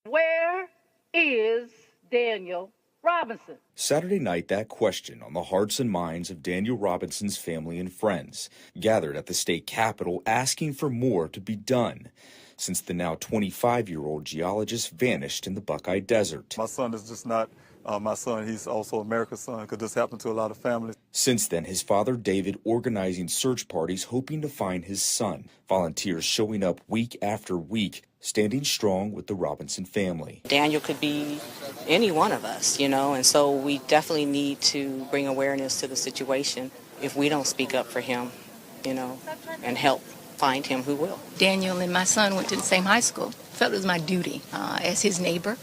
Where is Daniel Robinson? Saturday night, that question on the hearts and minds of Daniel Robinson's family and friends gathered at the state capitol asking for more to be done since the now 25-year-old geologist vanished in the Buckeye Desert. My son is just not my son. He's also America's son, because this happened to a lot of families. Since then, his father David organizing search parties hoping to find his son. Volunteers showing up week after week, standing strong with the Robinson family. Daniel could be any one of us, and so we definitely need to bring awareness to the situation. If we don't speak up for him, and help find him, who will? Daniel and my son went to the same high school. Felt it was my duty as his neighbor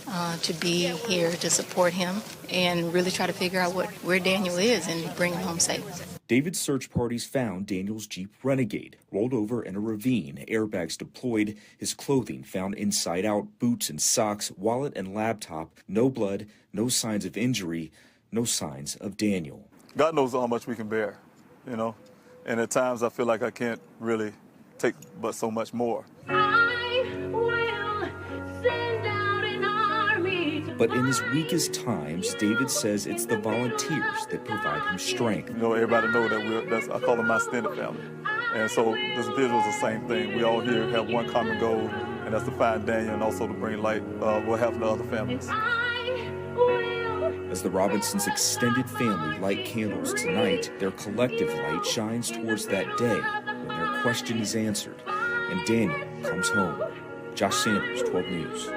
to be here to support him and really try to figure out where Daniel is and bring him home safe. David's search parties found Daniel's Jeep Renegade rolled over in a ravine, airbags deployed, his clothing found inside out, boots and socks, wallet and laptop, no blood, no signs of injury, no signs of Daniel. God knows how much we can bear, and at times I feel like I can't really take but so much more. But in his weakest times, David says it's the volunteers that provide him strength. Everybody know that I call them my extended family. And so this visual is the same thing. We all here have one common goal, and that's to find Daniel and also to bring light what happened to other families. As the Robinsons' extended family light candles tonight, their collective light shines towards that day when their question is answered and Daniel comes home. Josh Sanders, 12 News.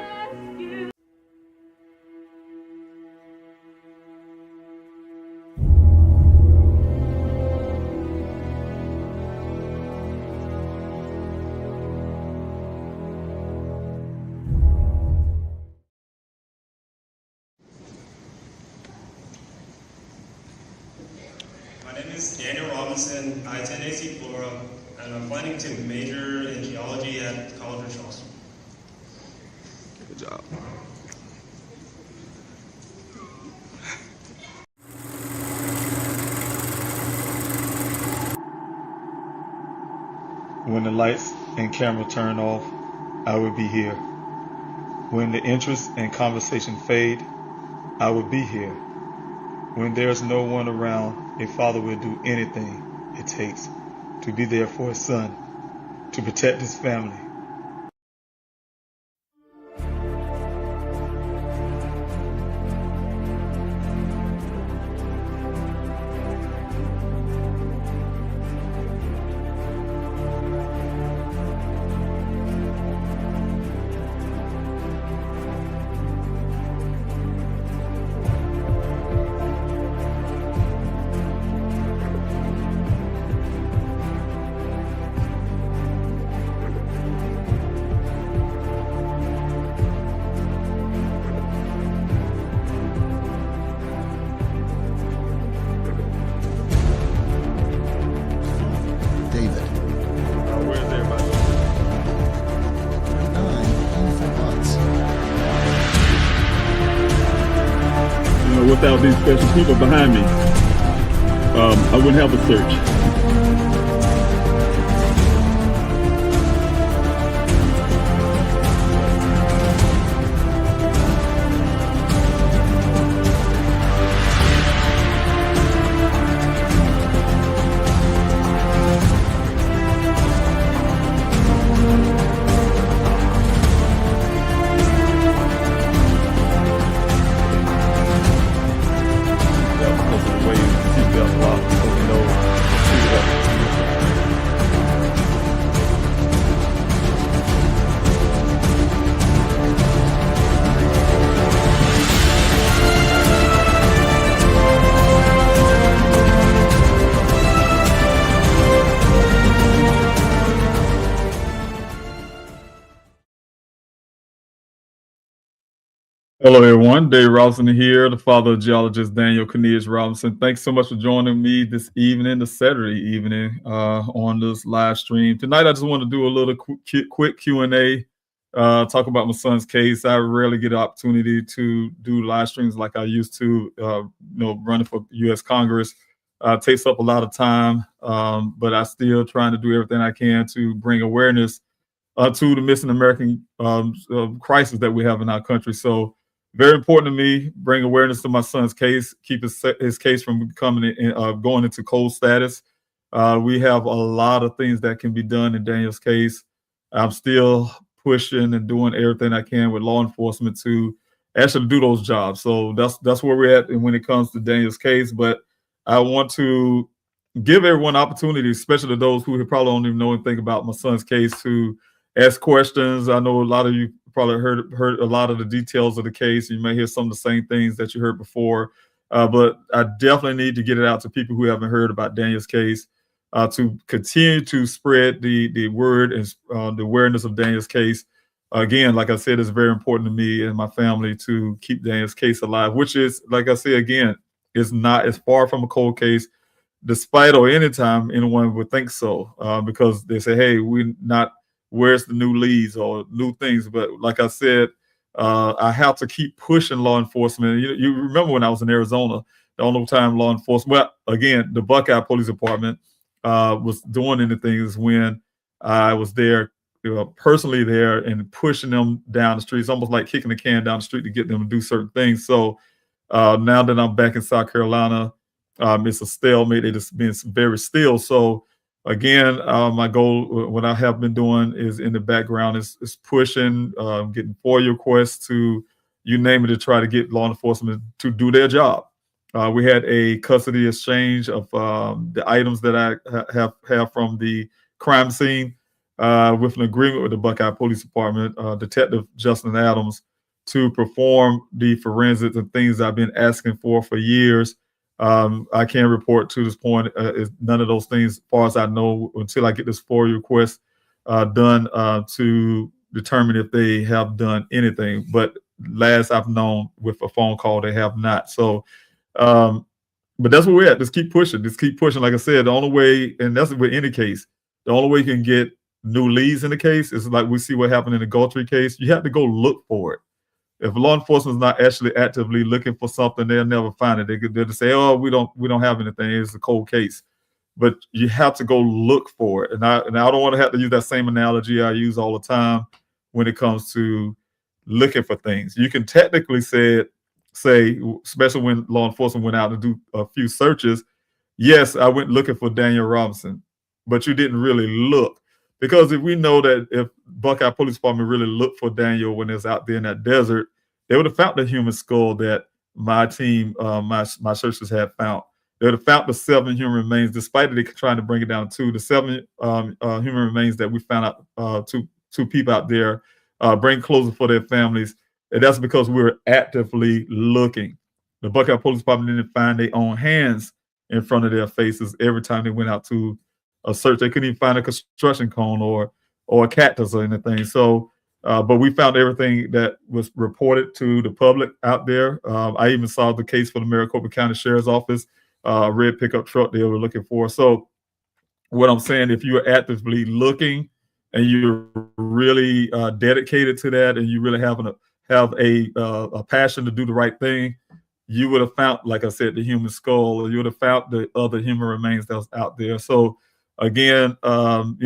My name is Daniel Robinson. I attend AC Flora, and I'm planning to major in geology at College of Charleston. Good job. When the lights and camera turn off, I will be here. When the interest and conversation fade, I will be here. When there's no one around, a father will do anything it takes to be there for his son, to protect his family. Without these special people behind me, I wouldn't have a search. Hello, everyone. Dave Robinson here, the father of geologist Daniel Cornelius Robinson. Thanks so much for joining me this evening, this Saturday evening, on this live stream. Tonight, I just want to do a little quick Q&A, talk about my son's case. I rarely get an opportunity to do live streams like I used to, running for U.S. Congress. Takes up a lot of time, but I still trying to do everything I can to bring awareness to the missing American crisis that we have in our country. So very important to me, bring awareness to my son's case, keep his case from becoming going into cold status. We have a lot of things that can be done in Daniel's case. I'm still pushing and doing everything I can with law enforcement to actually do those jobs. So that's where we're at when it comes to Daniel's case. But I want to give everyone opportunity, especially those who probably don't even know anything about my son's case, to ask questions. I know a lot of you probably heard a lot of the details of the case. You may hear some of the same things that you heard before, but I definitely need to get it out to people who haven't heard about Daniel's case, to continue to spread the word and the awareness of Daniel's case. Again, like I said, it's very important to me and my family to keep Daniel's case alive, which is, like I say again, is not as far from a cold case, despite or anytime anyone would think so, because they say, hey, where's the new leads or new things? But like I said, I have to keep pushing law enforcement. You remember when I was in Arizona, the only time law enforcement, well, again, the Buckeye Police Department was doing anything is when I was there, personally there, and pushing them down the street. It's almost like kicking the can down the street to get them to do certain things. So now that I'm back in South Carolina, it's a stalemate. It has been very still. So again, my goal, what I have been doing is in the background is pushing, getting FOIA requests to, you name it, to try to get law enforcement to do their job. We had a custody exchange of the items that I have from the crime scene with an agreement with the Buckeye Police Department, Detective Justin Adams, to perform the forensics and things I've been asking for years. I can't report to this point none of those things, as far as I know, until I get this FOIA request done to determine if they have done anything. But last I've known, with a phone call, they have not. So, but that's where we're at. Just keep pushing. Like I said, the only way, and that's with any case, the only way you can get new leads in the case is like we see what happened in the Galtrey case. You have to go look for it. If law enforcement is not actually actively looking for something, they'll never find it. They'll just say, "Oh, we don't have anything. It's a cold case." But you have to go look for it. And I don't want to have to use that same analogy I use all the time when it comes to looking for things. You can technically say, especially when law enforcement went out to do a few searches, yes, I went looking for Daniel Robinson, but you didn't really look. Because if we know that if Buckeye Police Department really looked for Daniel when it's out there in that desert, they would have found the human skull that my team, my searchers had found. They would have found the 7 human remains, despite they trying to bring it down to the 7 human remains that we found out, two people out there, bring closure for their families. And that's because we were actively looking. The Buckeye Police Department didn't find their own hands in front of their faces every time they went out to a search. They couldn't even find a construction cone or a cactus or anything. So, but we found everything that was reported to the public out there. I even saw the case for the Maricopa County Sheriff's Office, a red pickup truck they were looking for. So what I'm saying, if you are actively looking and you're really dedicated to that, and you really have a passion to do the right thing, you would have found, like I said, the human skull, or you would have found the other human remains that was out there. So again, I'm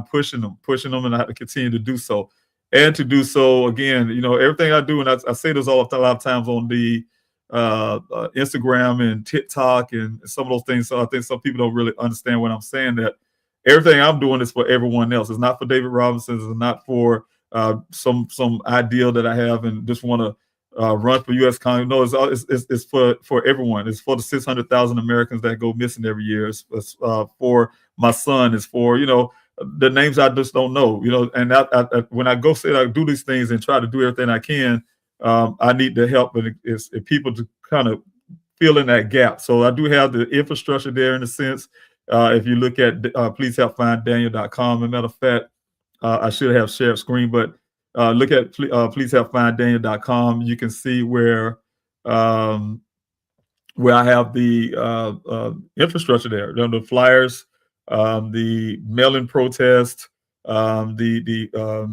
pushing them, and I have to continue to do so. And to do so, again, everything I do, and I say this a lot of times on the Instagram and TikTok and some of those things. So I think some people don't really understand what I'm saying, that everything I'm doing is for everyone else. It's not for David Robinson. It's not for some ideal that I have and just want to run for U.S. Congress. No, it's for everyone. It's for the 600,000 Americans that go missing every year. It's for my son. It's for, the names I just don't know, and I, when I go say I do these things and try to do everything I can, I need the help and it's people to kind of fill in that gap. So I do have the infrastructure there in a sense. If you look at pleasehelpfinddaniel.com, as a matter of fact, I should have shared screen, but look at pleasehelpfinddaniel.com. You can see where I have the infrastructure there. The flyers, the mail-in protest, the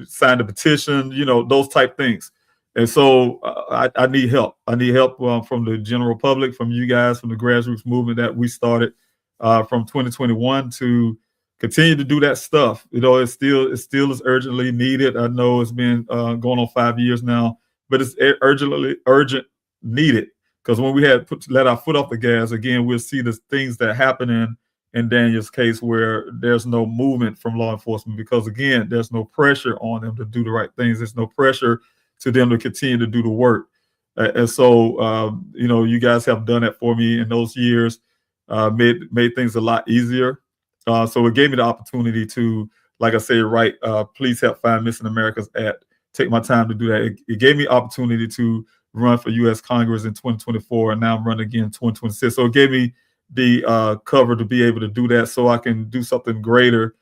sign the petition, those type things. And so I need help. I need help from the general public, from you guys, from the grassroots movement that we started from 2021 to continue to do that stuff. It's still is urgently needed. I know it's been going on 5 years now, but it's urgent needed, because when we had let our foot off the gas again, we'll see the things that happen in Daniel's case where there's no movement from law enforcement, because again, there's no pressure on them to do the right things. There's no pressure to them to continue to do the work. And so, you guys have done that for me in those years, made things a lot easier. So it gave me the opportunity to, like I said, write Please Help Find Missing Americans Act. Take my time to do that. It gave me opportunity to run for U.S. Congress in 2024, and now I'm running again in 2026. So it gave me the cover to be able to do that, so I can do something greater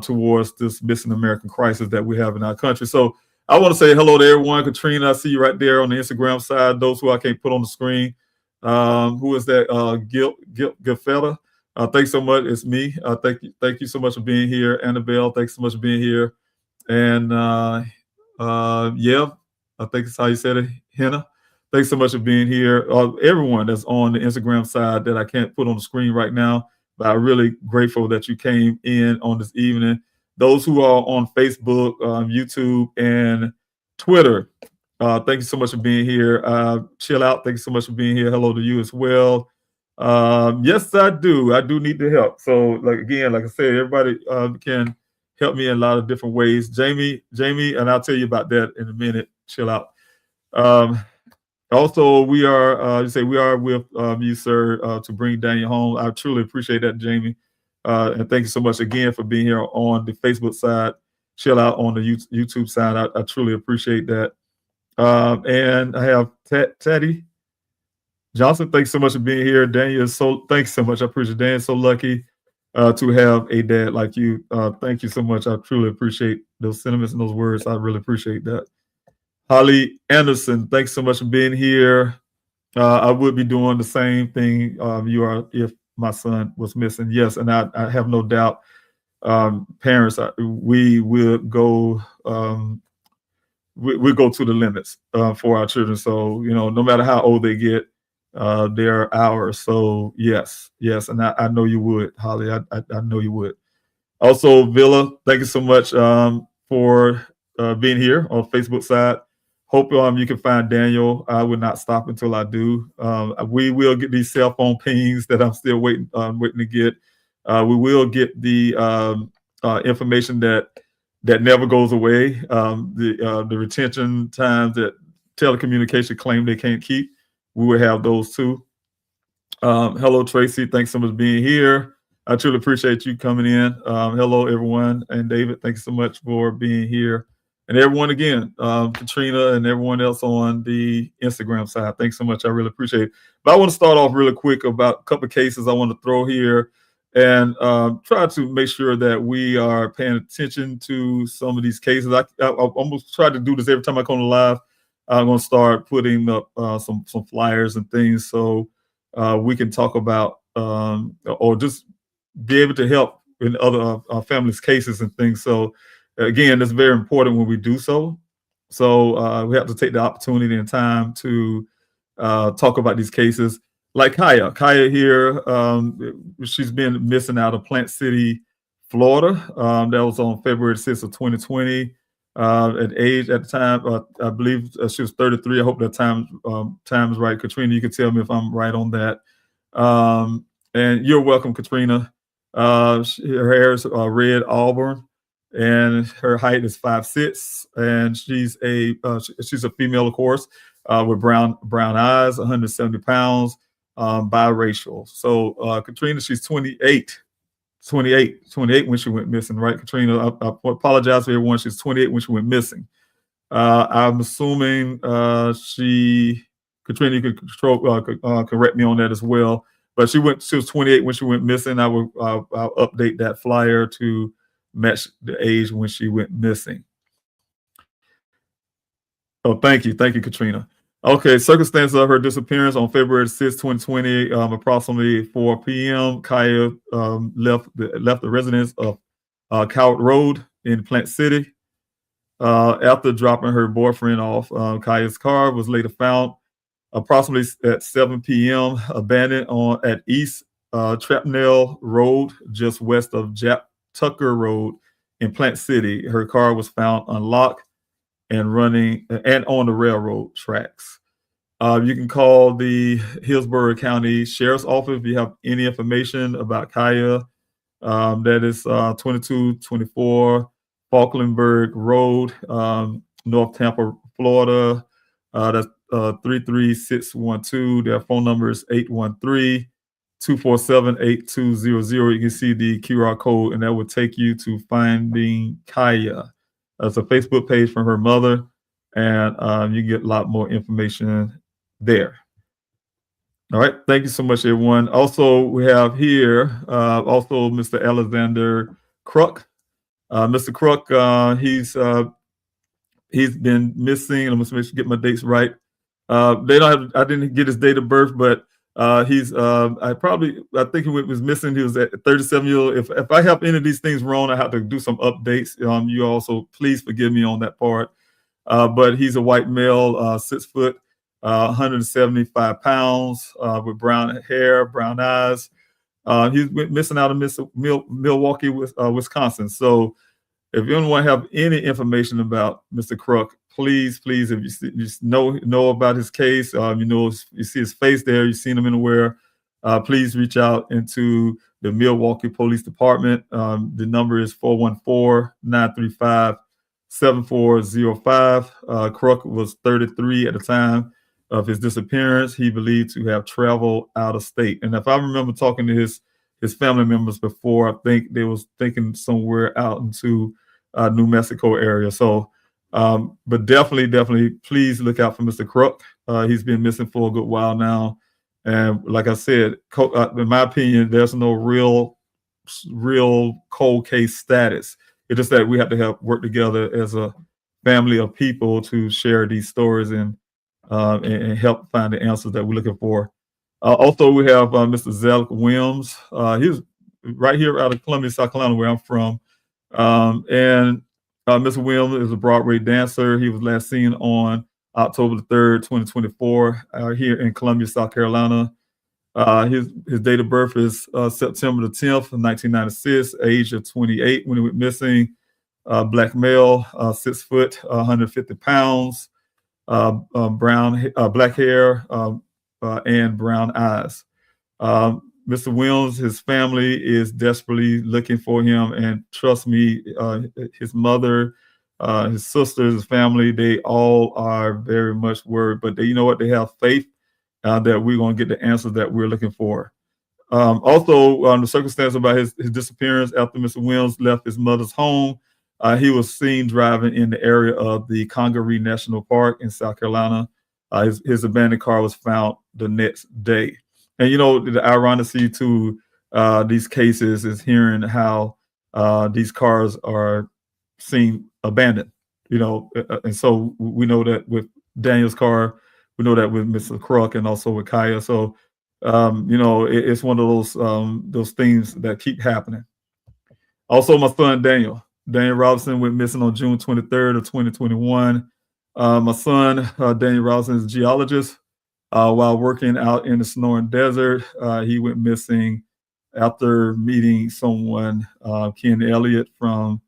towards this missing American crisis that we have in our country. So I want to say hello to everyone. Katrina, I see you right there on the Instagram side. Those who I can't put on the screen. Who is that? Gil fella. Thanks so much. It's me. Thank you so much for being here. Annabelle, thanks so much for being here. And yeah, I think that's how you said it. Henna, thanks so much for being here. Everyone that's on the Instagram side that I can't put on the screen right now, but I'm really grateful that you came in on this evening. Those who are on Facebook, YouTube, and Twitter, thank you so much for being here. Chill Out, thank you so much for being here. Hello to you as well. Yes, I do. I do need the help. So, like I said, everybody can help me in a lot of different ways. Jamie, and I'll tell you about that in a minute. Chill Out. Also, we are with you, sir, to bring Daniel home. I truly appreciate that, Jamie. And thank you so much again for being here on the Facebook side. Chill Out on the YouTube side. I truly appreciate that. And I have Teddy Johnson. Thanks so much for being here. Daniel, thanks so much. I appreciate it. Daniel's so lucky to have a dad like you. Thank you so much. I truly appreciate those sentiments and those words. I really appreciate that. Holly Anderson, thanks so much for being here. I would be doing the same thing you are if my son was missing. Yes, and I have no doubt, parents, we will go. We go to the limits for our children. So no matter how old they get, they're ours. So yes, and I know you would, Holly. I know you would. Also, Villa, thank you so much for being here on Facebook side. Hope you can find Daniel. I would not stop until I do. We will get these cell phone pings that I'm still waiting to get. We will get the information that never goes away. The retention times that telecommunication claim they can't keep. We will have those too. Hello, Tracy. Thanks so much for being here. I truly appreciate you coming in. Hello, everyone. And David, thanks so much for being here. And everyone again, Katrina and everyone else on the Instagram side, thanks so much. I really appreciate it. But I want to start off really quick about a couple of cases I want to throw here and try to make sure that we are paying attention to some of these cases. I almost try to do this every time I come to live. I'm going to start putting up some flyers and things so we can talk about or just be able to help in other families' cases and things. So again, it's very important when we do so. So we have to take the opportunity and time to talk about these cases. Like Kaya here, she's been missing out of Plant City, Florida. That was on February 6th of 2020. At the time, I believe she was 33. I hope that time is right. Katrina, you can tell me if I'm right on that. And you're welcome, Katrina. Her hair is red auburn, and her height is 5'6", and she's a female, of course, with brown eyes, 170 pounds, biracial. So Katrina, she's 28 when she went missing, right, Katrina? I apologize to everyone. She's 28 when she went missing. I'm assuming Katrina, you could correct me on that as well. But she was 28 when she went missing. I'll update that flyer to match the age when she went missing. Oh, thank you, Katrina. Okay, circumstances of her disappearance on February 6, 2020, approximately 4 p.m. Kaya left the residence of Coward Road in Plant City. After dropping her boyfriend off, Kaya's car was later found approximately at 7 p.m. abandoned at East Trapnell Road, just west of Jap Tucker Road in Plant City. Her car was found unlocked and running and on the railroad tracks. You can call the Hillsborough County Sheriff's Office if you have any information about Kaya. That is 2224 Falklandburg Road, North Tampa, Florida. That's 33612. Their phone number is 813-247-8200. You can see the QR code, and that will take you to Finding Kaya. That's a Facebook page from her mother, and you get a lot more information there. All right. Thank you so much, everyone. Also, we have here also Mr. Alexander Kruk. Mr. Kruk, he's been missing. I'm going to get my dates right. I didn't get his date of birth, but I think he was missing. He was at 37 years old. If I have any of these things wrong, I have to do some updates. You also please forgive me on that part. But he's a white male, 6 foot, 175 pounds, with brown hair, brown eyes. He's missing out of Milwaukee, Wisconsin. So if anyone have any information about Mr. Kruk, please, if you know about his case, you see his face there, you've seen him anywhere, please reach out into the Milwaukee Police Department. The number is 414-935-7405. Kruk was 33 at the time of his disappearance. He believed to have traveled out of state. And if I remember talking to his family members before, I think they was thinking somewhere out into New Mexico area. So, but definitely, please look out for Mr. Kruk. He's been missing for a good while now. And like I said, in my opinion, there's no real cold case status. It's just that we have to work together as a family of people to share these stories and help find the answers that we're looking for. Also, we have Mr. Zelig Williams. He's right here out of Columbia, South Carolina, where I'm from. And Mr. Williams is a Broadway dancer. He was last seen on October the 3rd, 2024, here in Columbia, South Carolina. His date of birth is September the 10th, 1996, age of 28 when he went missing. Black male, 6 foot, 150 pounds, black hair, and brown eyes. Mr. Williams, his family is desperately looking for him, and trust me, his mother, his sisters, his family, they all are very much worried, but you know what? They have faith that we're going to get the answers that we're looking for. Also, the circumstance about his disappearance after Mr. Williams left his mother's home, he was seen driving in the area of the Congaree National Park in South Carolina. His abandoned car was found the next day. And, the ironically to these cases is hearing how these cars are seen abandoned, and so we know that with Daniel's car, we know that with Mr. Kruk and also with Kaya. So, it's one of those things that keep happening. Also, my son, Daniel Robinson went missing on June 23rd of 2021. My son, Daniel Robinson, is a geologist. While working out in the Sonoran Desert, he went missing after meeting someone, Ken Elliott from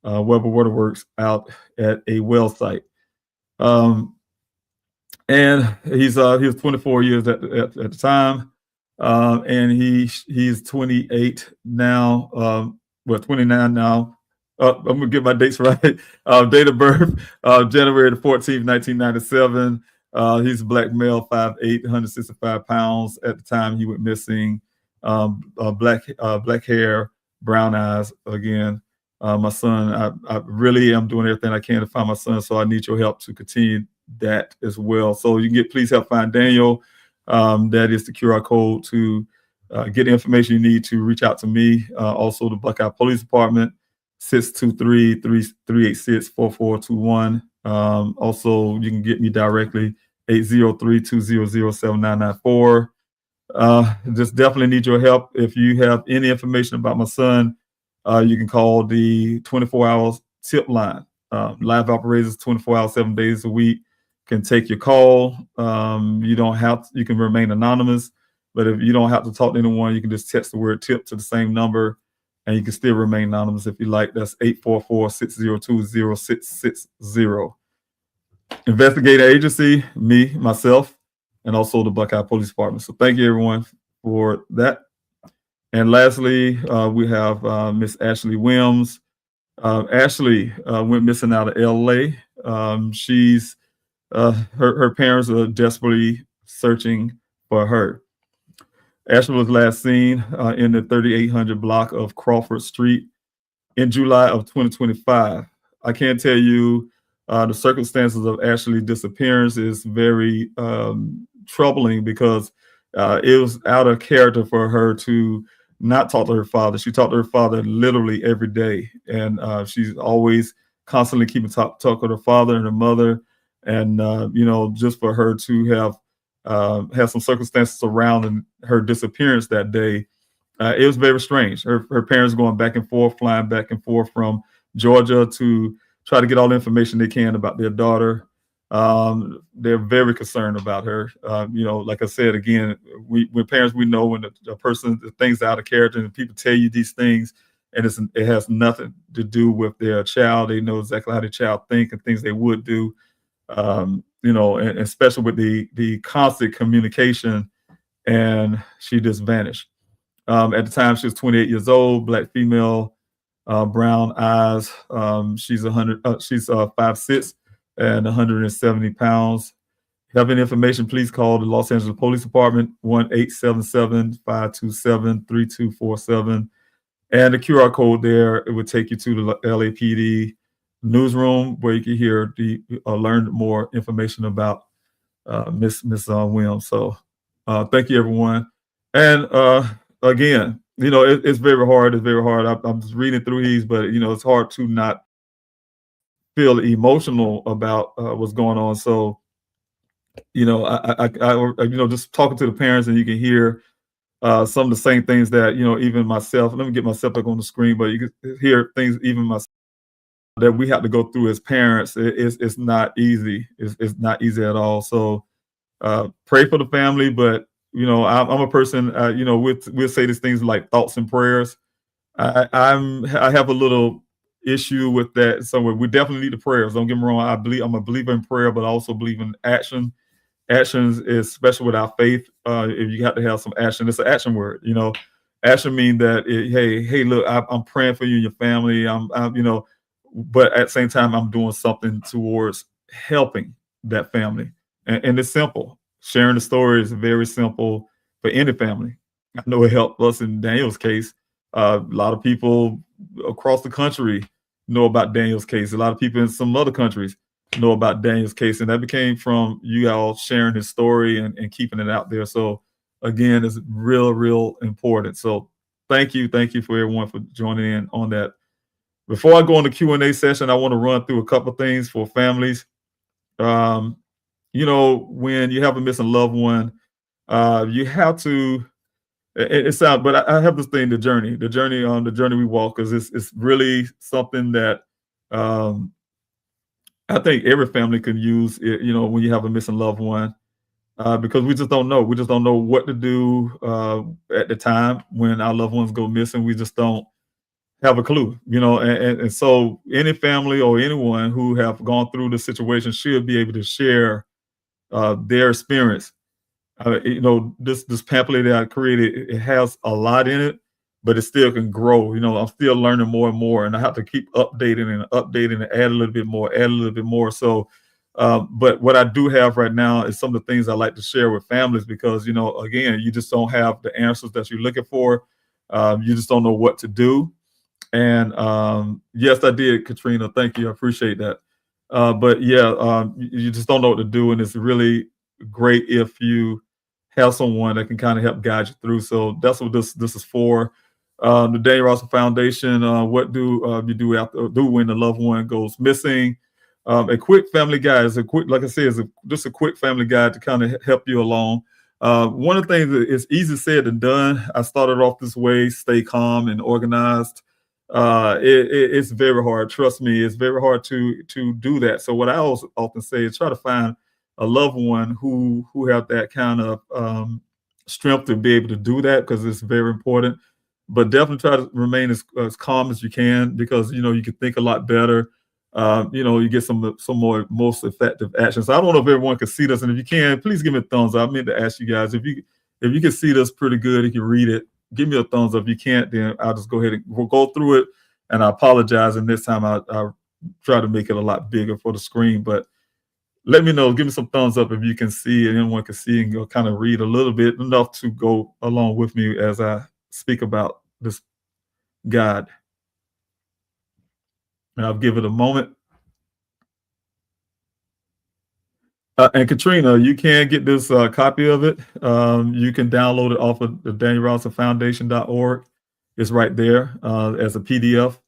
Weber Waterworks, out at a well site. And he was 24 years at the time, and he's 28 now. 29 now. I'm gonna get my dates right. Date of birth, January the 14th, 1997. He's a black male, 5'8", 165 pounds. At the time he went missing, black hair, brown eyes. Again, my son, I really am doing everything I can to find my son, so I need your help to continue that as well. So you can please help find Daniel. That is the QR code to get the information you need to reach out to me. Also, the Buckeye Police Department, 623-386-4421. Also, you can get me directly, 803-200-7994. Just definitely need your help. If you have any information about my son, you can call the 24-hour tip line. Live operators, 24 hours, 7 days a week, can take your call. You can remain anonymous, but if you don't have to talk to anyone, you can just text the word tip to the same number, and you can still remain anonymous if you like. That's 844-602-0660. Investigating agency, me, myself, and also the Buckeye Police Department. So thank you, everyone, for that. And lastly, we have Miss Ashley Williams. Ashley went missing out of LA. She's her parents are desperately searching for her. Ashley was last seen in the 3800 block of Crawford Street in July of 2025. I can't tell you the circumstances of Ashley's disappearance is very troubling because it was out of character for her to not talk to her father. She talked to her father literally every day, and she's always constantly keeping talk with her father and her mother. And just for her to have some circumstances surrounding her disappearance that day, it was very strange. Her parents going back and forth, flying back and forth from Georgia to try to get all the information they can about their daughter. They're very concerned about her. Like I said, again, when parents, we know when the thing's out of character and people tell you these things and it has nothing to do with their child. They know exactly how their child think and things they would do. And especially with the constant communication, and she just vanished. At the time, she was 28 years old, Black female, brown eyes. She's 5'6" and 170 pounds. If you have any information, please call the Los Angeles Police Department, 1-877-527-3247. And the QR code there, it would take you to the LAPD newsroom where you can hear learn more information about Miss Williams. So thank you, everyone. And again, it's very hard. It's very hard. I'm just reading through these, but it's hard to not feel emotional about what's going on. So I just talking to the parents, and you can hear some of the same things that even myself. Let me get myself back on the screen, but you can hear things even myself that we have to go through as parents. It's not easy. It's not easy at all. So pray for the family, but I'm a person. We'll say these things like thoughts and prayers. I have a little issue with that. So we definitely need the prayers. Don't get me wrong. I'm a believer in prayer, but I also believe in action. Actions is special with our faith. If you have to have some action, it's an action word. Action means that hey, look, I'm praying for you and your family. But at the same time, I'm doing something towards helping that family. And it's simple. Sharing the story is very simple for any family. I know it helped us in Daniel's case. A lot of people across the country know about Daniel's case. A lot of people in some other countries know about Daniel's case. And that became from you all sharing his story and keeping it out there. So again, it's real, real important. So thank you for everyone for joining in on that. Before I go on the Q&A session, I want to run through a couple of things for families. When you have a missing loved one, you have to. But I have this thing, the journey we walk, because it's really something that I think every family can use. When you have a missing loved one, because we just don't know. We just don't know what to do at the time when our loved ones go missing. We just don't have a clue, and so any family or anyone who have gone through the situation should be able to share their experience. This pamphlet that I created, it has a lot in it, but it still can grow. I'm still learning more and more, and I have to keep updating and add a little bit more. So, but what I do have right now is some of the things I like to share with families because, again, you just don't have the answers that you're looking for. You just don't know what to do. And yes, I did, Katrina. Thank you. I appreciate that. But yeah, you just don't know what to do. And it's really great if you have someone that can kind of help guide you through. So that's what this is for. The Daniel Robinson Foundation, what do you do when a loved one goes missing? A quick family guide is like I said, just a quick family guide to kind of help you along. One of the things that is easy said than done. I started off this way, stay calm and organized. It's very hard. Trust me, it's very hard to do that. So what I also often say is try to find a loved one who have that kind of strength to be able to do that, because it's very important. but definitely try to remain as calm as you can, because you can think a lot better. You get some more most effective actions. I don't know if everyone can see this, and if you can, please give me a thumbs up. I meant to ask you guys, if you can see this pretty good, you can read it, give me a thumbs up. If you can't, then I'll just go ahead and we'll go through it. And I apologize, and this time I'll try to make it a lot bigger for the screen. But let me know, give me some thumbs up if you can see, and anyone can see and go kind of read a little bit, enough to go along with me as I speak about this guide. And I'll give it a moment. And Katrina, you can get this copy of it. You can download it off of the DanielRobinsonFoundation.org. It's right there as a PDF.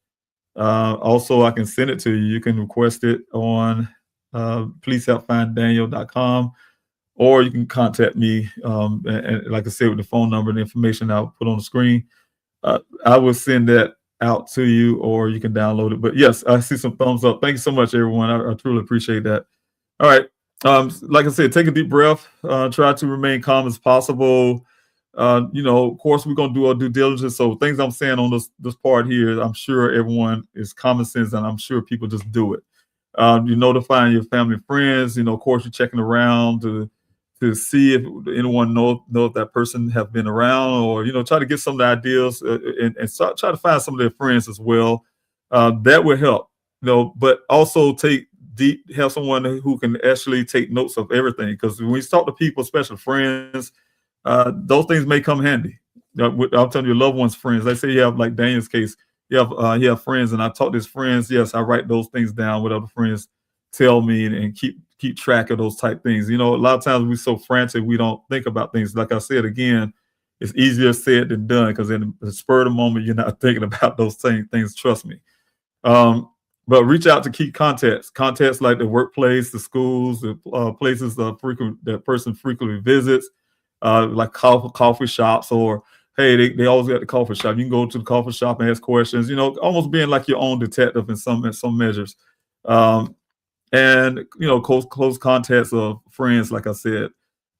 Also, I can send it to you. You can request it on pleasehelpfinddaniel.com, or you can contact me. And like I said, with the phone number and the information I'll put on the screen, I will send that out to you, or you can download it. But yes, I see some thumbs up. Thank you so much, everyone. I truly appreciate that. All right. Like I said, take a deep breath. Try to remain calm as possible. Of course, we're going to do our due diligence. So things I'm saying on this part here, I'm sure everyone is common sense, and I'm sure people just do it. You're notifying your family and friends. Of course, you're checking around to see if anyone know if that person have been around, or try to get some of the ideas and try to find some of their friends as well. That will help. But also have someone who can actually take notes of everything, because when you talk to people, especially friends, those things may come handy. I'm telling you, loved ones, friends. They say you have, like Daniel's case, you have friends, and I talk to his friends. Yes, I write those things down, what other friends tell me, and keep track of those type things. A lot of times we're so frantic, we don't think about things. Like I said again, it's easier said than done, because in the spur of the moment, you're not thinking about those same things. Trust me. But reach out to key contacts like the workplace, the schools, the places that person frequently visits, like coffee shops, or hey, they always got the coffee shop. You can go to the coffee shop and ask questions. Almost being like your own detective in some measures. And close contacts of friends, like I said.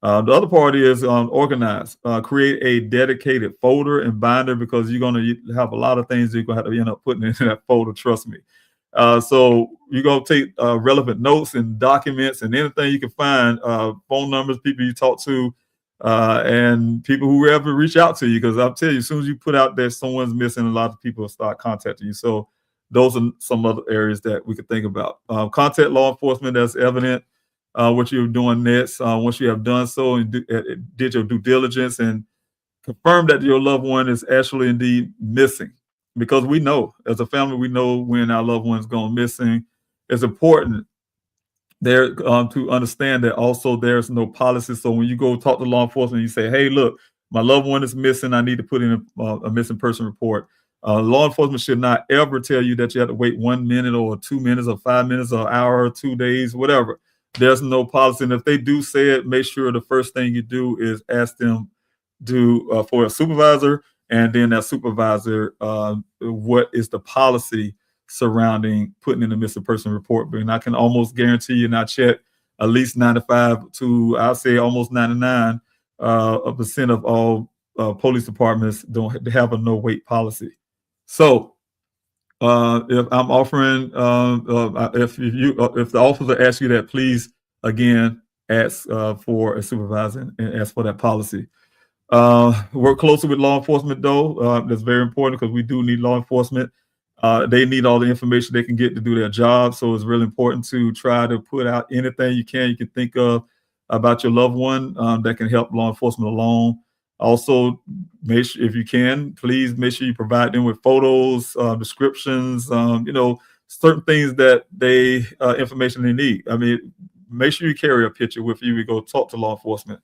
The other part is organize. Create a dedicated folder and binder, because you're going to have a lot of things you're going to have to end up putting into that folder. Trust me. So you're going to take relevant notes and documents and anything you can find, phone numbers, people you talk to, and people who ever reach out to you. Because I'll tell you, as soon as you put out there someone's missing, a lot of people will start contacting you. So those are some other areas that we could think about. Contact law enforcement as evident what you're doing next. Once you have done so and did your due diligence and confirm that your loved one is actually indeed missing. Because we know, as a family, we know when our loved one's gone missing. It's important there to understand that also there's no policy. So when you go talk to law enforcement, you say, hey, look, my loved one is missing. I need to put in a missing person report. Law enforcement should not ever tell you that you have to wait 1 minute or 2 minutes or 5 minutes or an hour or 2 days, whatever. There's no policy. And if they do say it, make sure the first thing you do is ask them for a supervisor, and then that supervisor, what is the policy surrounding putting in a missing person report. And I can almost guarantee you, and I check at least 95 to, I'll say almost 99% of all police departments don't have a no wait policy. So if I'm offering, if the officer asks you that, please again ask for a supervisor and ask for that policy. Work closely with law enforcement, though. That's very important, because we do need law enforcement. They need all the information they can get to do their job. So it's really important to try to put out anything you can think of about your loved one that can help law enforcement along. Also, make sure, if you can, please make sure you provide them with photos, descriptions, certain things that information they need. I mean, make sure you carry a picture with you. We go talk to law enforcement.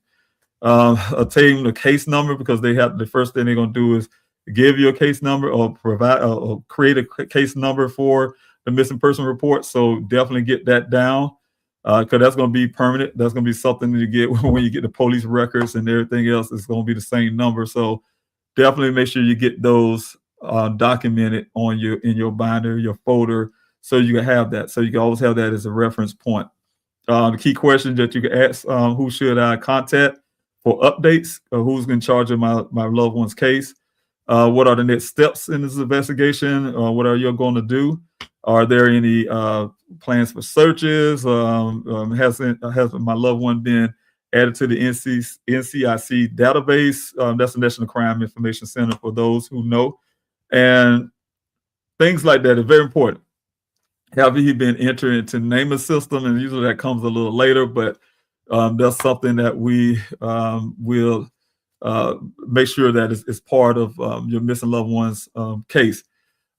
Obtain the case number, because the first thing they're going to do is give you a case number or provide or create a case number for the missing person report. So definitely get that down, because that's going to be permanent. That's going to be something that you get when you get the police records and everything else. It's going to be the same number. So definitely make sure you get those documented in your binder, your folder, so you can have that. So you can always have that as a reference point. The key questions that you can ask: who should I contact for updates? Who's in charge of my loved one's case? What are the next steps in this investigation? What are you going to do? Are there any plans for searches? Has my loved one been added to the NCIC database? That's the National Crime Information Center for those who know. And things like that are very important. Have he been entered into the NamUs system? And usually that comes a little later, but that's something that we will make sure that is part of your missing loved one's case.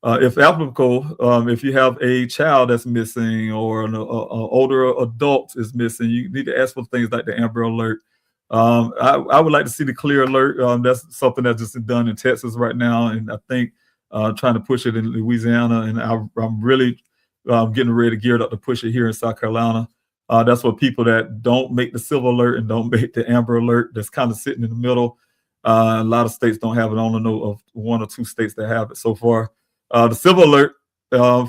If applicable, if you have a child that's missing or an older adult is missing, you need to ask for things like the Amber Alert. I would like to see the Clear Alert. That's something that's just done in Texas right now, and I think trying to push it in Louisiana, and I'm really getting ready to gear up to push it here in South Carolina. That's what people that don't make the Silver Alert and don't make the Amber Alert, that's kind of sitting in the middle. A lot of states don't have it. I only know of 1 or 2 states that have it so far. The Silver Alert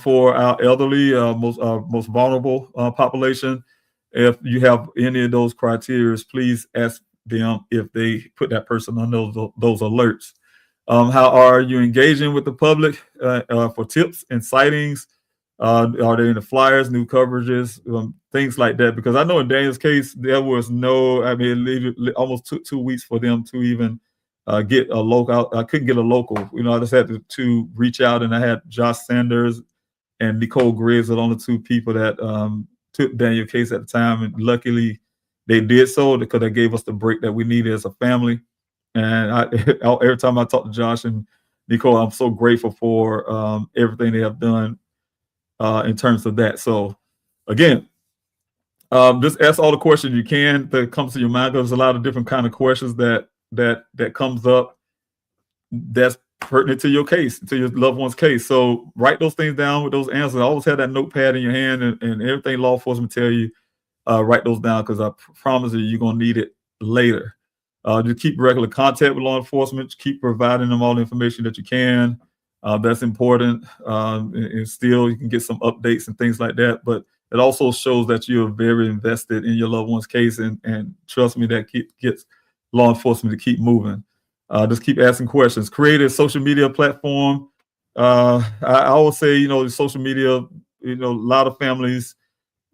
for our elderly, most vulnerable population. If you have any of those criteria, please ask them if they put that person on those alerts. How are you engaging with the public for tips and sightings? Are they in the flyers, new coverages, things like that? Because I know in Daniel's case, there was no, I mean, it almost took 2 weeks for them to even get a local. I couldn't get a local. I just had to reach out, and I had Josh Sanders and Nicole Griggs, the only 2 people that took Daniel's case at the time. And luckily, they did so because they gave us the break that we needed as a family. And every time I talk to Josh and Nicole, I'm so grateful for everything they have done in terms of that. So again, just ask all the questions you can that comes to your mind. There's a lot of different kind of questions that comes up that's pertinent to your case, to your loved one's case. So write those things down with those answers. Always have that notepad in your hand, and everything law enforcement tell you, write those down, because I promise you, you're gonna need it later. Just keep regular contact with law enforcement. Keep providing them all the information that you can. That's important. And still, you can get some updates and things like that. But it also shows that you're very invested in your loved one's case, and trust me, that gets law enforcement to keep moving. Just keep asking questions. Create a social media platform. I always say, social media, a lot of families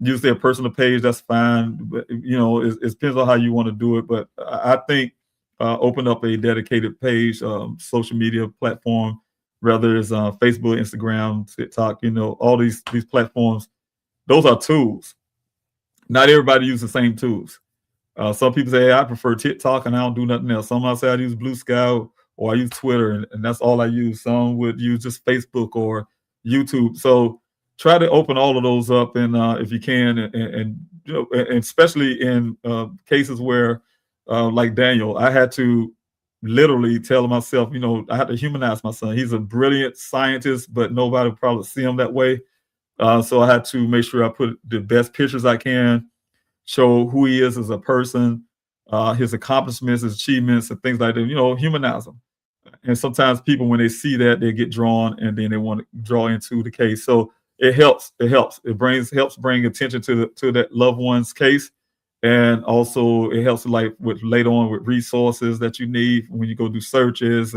use their personal page. That's fine. But, it depends on how you want to do it. But I think open up a dedicated page, social media platform, whether it's Facebook, Instagram, TikTok, all these platforms. Those are tools. Not everybody uses the same tools. Some people say, hey, I prefer TikTok and I don't do nothing else. Some might say I use Blue Sky or I use Twitter, and that's all I use. Some would use just Facebook or YouTube. So try to open all of those up, and if you can, and especially in cases where, like Daniel, I had to literally tell myself, I had to humanize my son. He's a brilliant scientist, but nobody would probably see him that way. So I had to make sure I put the best pictures I can, show who he is as a person, his accomplishments, his achievements, and things like that, humanize him. And sometimes people, when they see that, they get drawn, and then they want to draw into the case. So it helps. It helps. Helps bring attention to that loved one's case. And also it helps with later on with resources that you need when you go do searches,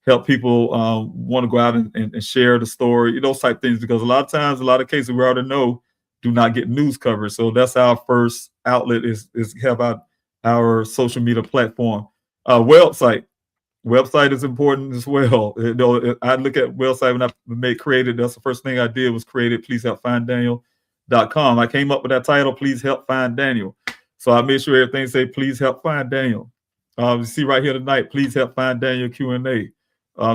help people want to go out and share the story, those type things, because a lot of times, a lot of cases we already know do not get news coverage. So that's our first outlet is have our social media platform. Website is important as well. I look at website when I created, that's the first thing I did was created pleasehelpfinddaniel.com. I came up with that title, Please Help Find Daniel. So I made sure everything say, please help find Daniel. You see right here tonight, please help find Daniel Q&A.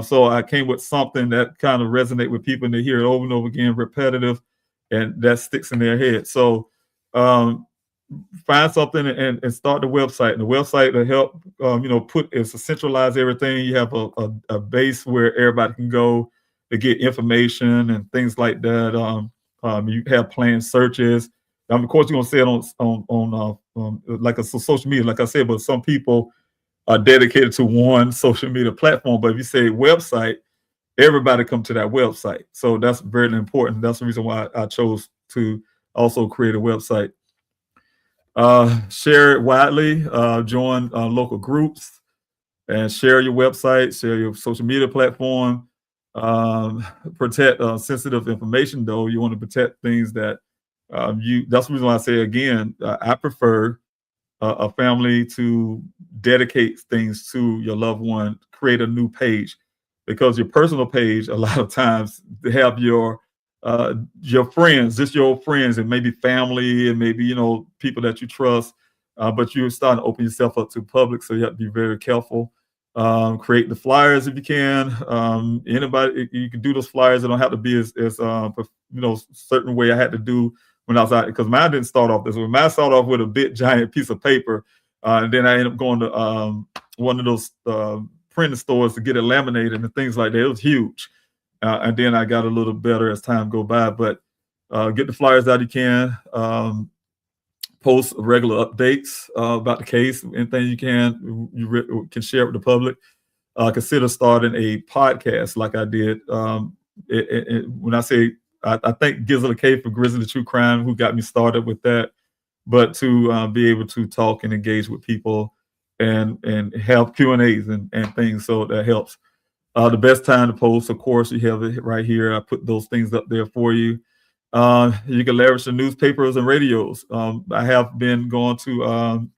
So I came with something that kind of resonate with people, and they hear it over and over again, repetitive, and that sticks in their head. So find something and start the website. And the website will help, it's a centralize everything. You have a base where everybody can go to get information and things like that. You have planned searches. Of course, you're gonna say it on like a social media, like I said, but some people are dedicated to one social media platform. But if you say website, everybody come to that website. So that's very important. That's the reason why I chose to also create a website. Share it widely, join local groups. and share your website, share your social media platform. Protect sensitive information, though. You want to protect things that that's the reason why I say again, I prefer a family to dedicate things to your loved one, create a new page, because your personal page, a lot of times, they have your friends, just your friends, and maybe family, and maybe people that you trust. But you're starting to open yourself up to public, so you have to be very careful. Create the flyers if you can. Anybody, you can do those flyers. It don't have to be as certain way I had to do when I was out, because mine didn't start off this way. Mine started off with a big giant piece of paper, and then I ended up going to one of those printing stores to get it laminated and things like that. It was huge, and then I got a little better as time go by. But get the flyers out you can. Post regular updates about the case. Anything you can share with the public. Consider starting a podcast like I did. When I say, I thank Gizzle K for Grizzly True Crime, who got me started with that. But to be able to talk and engage with people and have Q&As and things, so that helps. The best time to post, of course, you have it right here. I put those things up there for you. You can leverage the newspapers and radios. I have been going to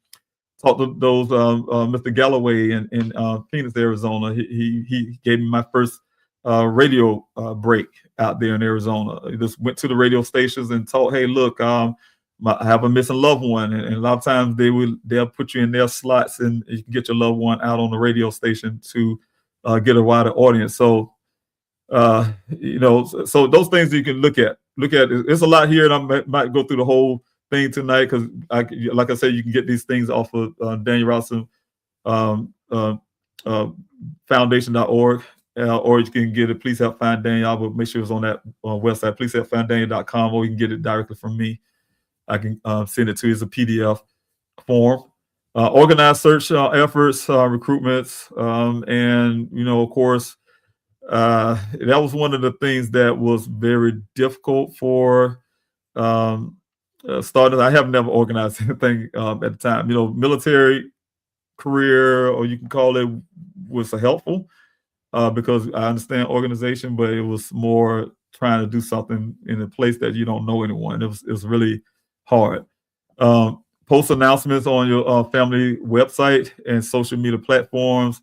talk to those Mr. Galloway in Phoenix, Arizona. He gave me my first radio break out there in Arizona. I just went to the radio stations and told, hey, look, I have a missing loved one, and a lot of times they'll put you in their slots, and you can get your loved one out on the radio station to get a wider audience. So so those things you can look at. It's a lot here, and I might go through the whole thing tonight, because like I said, you can get these things off of Daniel Robinson foundation.org, or you can get it. Please help find Daniel. I will make sure it's on that website, pleasehelpfinddaniel.com, or you can get it directly from me. I can send it to you as a PDF form. Organized search efforts, recruitments, and of course, that was one of the things that was very difficult for starters. I have never organized anything at the time. Military career, or you can call it, was helpful because I understand organization, but it was more trying to do something in a place that you don't know anyone. It was really hard. Post announcements on your family website and social media platforms.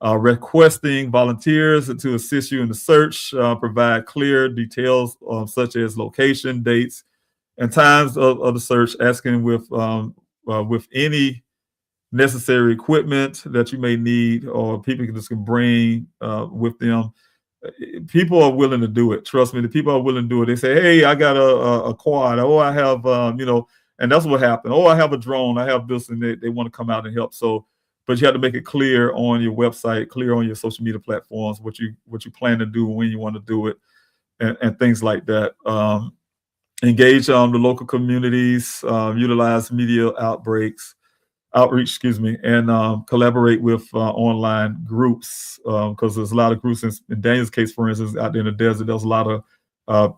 Requesting volunteers to assist you in the search. Provide clear details such as location, dates, and times of the search. Asking with any necessary equipment that you may need, or people can bring with them. People are willing to do it. Trust me, the people are willing to do it. They say, hey, I got a quad. Oh, I have, and that's what happened. Oh, I have a drone. I have this, and they want to come out and help. So, but you have to make it clear on your website, clear on your social media platforms, what you plan to do, when you want to do it, and things like that. Engage the local communities, utilize media outreach, and collaborate with online groups, because there's a lot of groups. In Daniel's case, for instance, out there in the desert, there's a lot of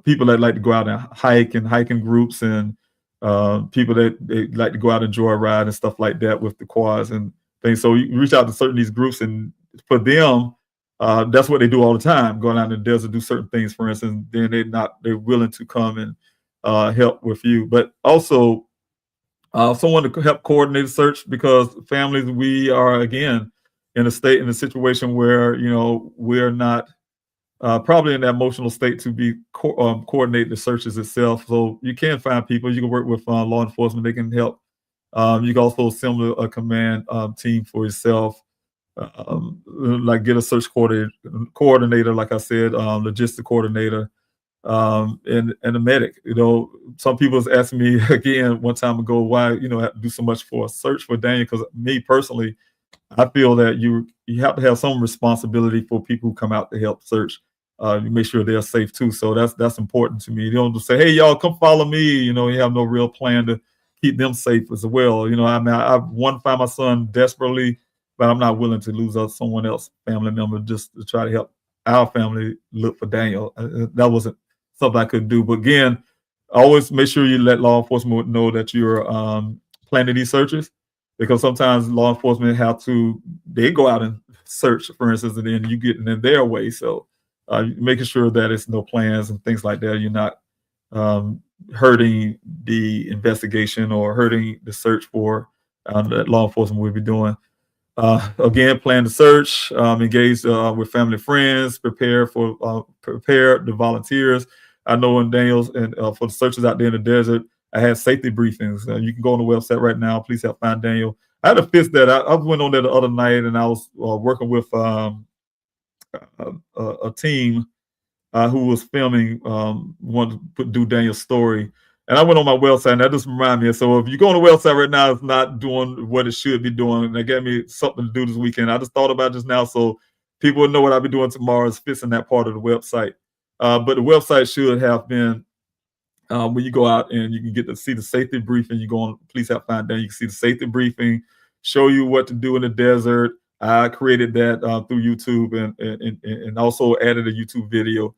people that like to go out and hiking groups, and people that they like to go out and joyride and stuff like that with the quads and things. So you reach out to certain these groups, and for them, that's what they do all the time, going out in the desert, do certain things, for instance. Then they're willing to come and help with you. But also someone to help coordinate the search, because families, we are again in a situation where we're not probably in that emotional state to be coordinating the searches itself. So you can find people. You can work with law enforcement. They can help. You can also assemble a command team for yourself. Like get a search coordinator, like I said, logistic coordinator, and a medic. Some people was asking me again one time ago, why I have to do so much for a search for Daniel? Because me personally, I feel that you have to have some responsibility for people who come out to help search. You make sure they're safe too. So that's important to me. You don't just say, hey, y'all, come follow me. You have no real plan to keep them safe as well. I want to find my son desperately, but I'm not willing to lose someone else, family member, just to try to help our family look for Daniel. That wasn't something I could do. But again, always make sure you let law enforcement know that you're planning these searches. because sometimes law enforcement they go out and search, for instance, and then you get in their way. So making sure that it's no plans and things like that. You're not hurting the investigation or hurting the search for that law enforcement will be doing. Again, plan the search, engage with family and friends, prepare the volunteers. I know in Daniels and for the searchers out there in the desert, I had safety briefings. You can go on the website right now. Please help find Daniel. I had to fix that. I went on there the other night and I was working with a team who was filming, wanted to do Daniel's story. And I went on my website, and that just reminded me. So if you go on the website right now, it's not doing what it should be doing. And they gave me something to do this weekend. I just thought about it just now, so people would know what I'll be doing tomorrow is fixing that part of the website. But the website should have been, when you go out and you can get to see the safety briefing, you go on Please Help Find Daniel, you can see the safety briefing, show you what to do in the desert. I created that through YouTube and also added a YouTube video.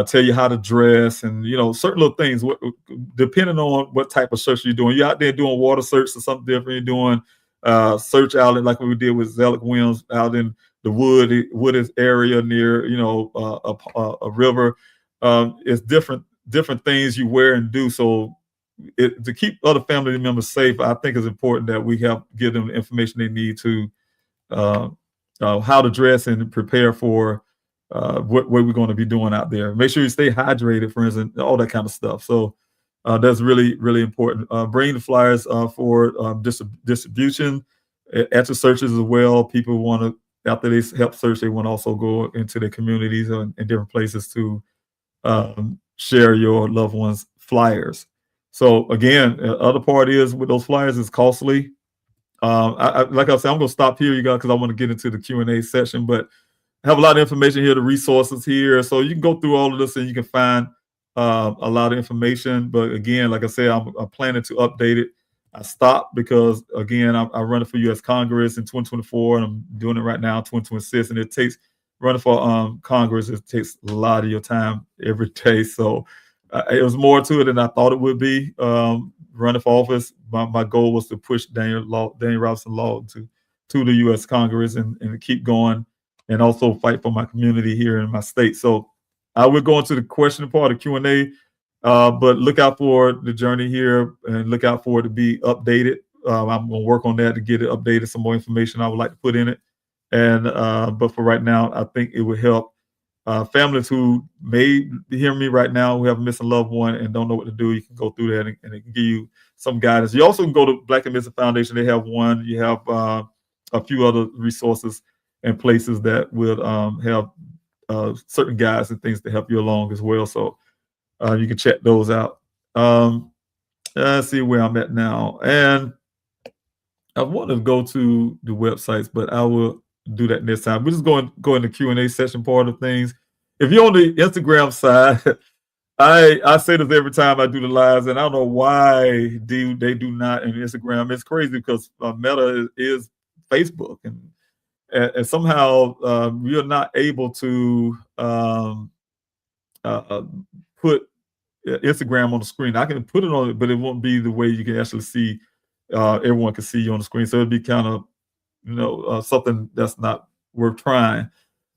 Tell you how to dress and, certain little things, depending on what type of search you're doing. You're out there doing water search or something different. You're doing search out like we did with Zelig Williams out in the wooded area near, a river. It's different things you wear and do. So to keep other family members safe, I think it's important that we give them the information they need to how to dress and prepare for what we're going to be doing out there. Make sure you stay hydrated, for instance, all that kind of stuff. So that's really, really important. Bring the flyers for distribution at the searches as well. People want to, after they help search, they want to also go into their communities and different places to share your loved ones' flyers. So again, other part is with those flyers is costly. Like I said, I'm going to stop here, you guys, because I want to get into the Q&A session, but I have a lot of information here, the resources here. So you can go through all of this and you can find a lot of information. But again, like I said, I'm planning to update it. I stopped because, again, I'm running for U.S. Congress in 2024, and I'm doing it right now in 2026. And it takes, running for Congress, it takes a lot of your time every day. So it was more to it than I thought it would be. Running for office, my goal was to push Daniel Robinson Law to the U.S. Congress and keep going, and also fight for my community here in my state. So I will go into the question part of Q&A, but look out for the journey here and look out for it to be updated. I'm going to work on that to get it updated, some more information I would like to put in it. And but for right now, I think it would help families who may be hearing me right now who have a missing loved one and don't know what to do. You can go through that and it can give you some guidance. You also can go to Black and Missing Foundation. They have one. You have a few other resources and places that will have certain guides and things to help you along as well. So you can check those out. Let's see where I'm at now. And I want to go to the websites, but I will do that next time. We're just going in the Q&A session part of things. If you're on the Instagram side, I say this every time I do the lives, and I don't know why they do not in Instagram. It's crazy because Meta is Facebook, and somehow we are not able to put Instagram on the screen. I can put it on it, but it won't be the way you can actually see. Everyone can see you on the screen, so it'd be kind of something that's not worth trying.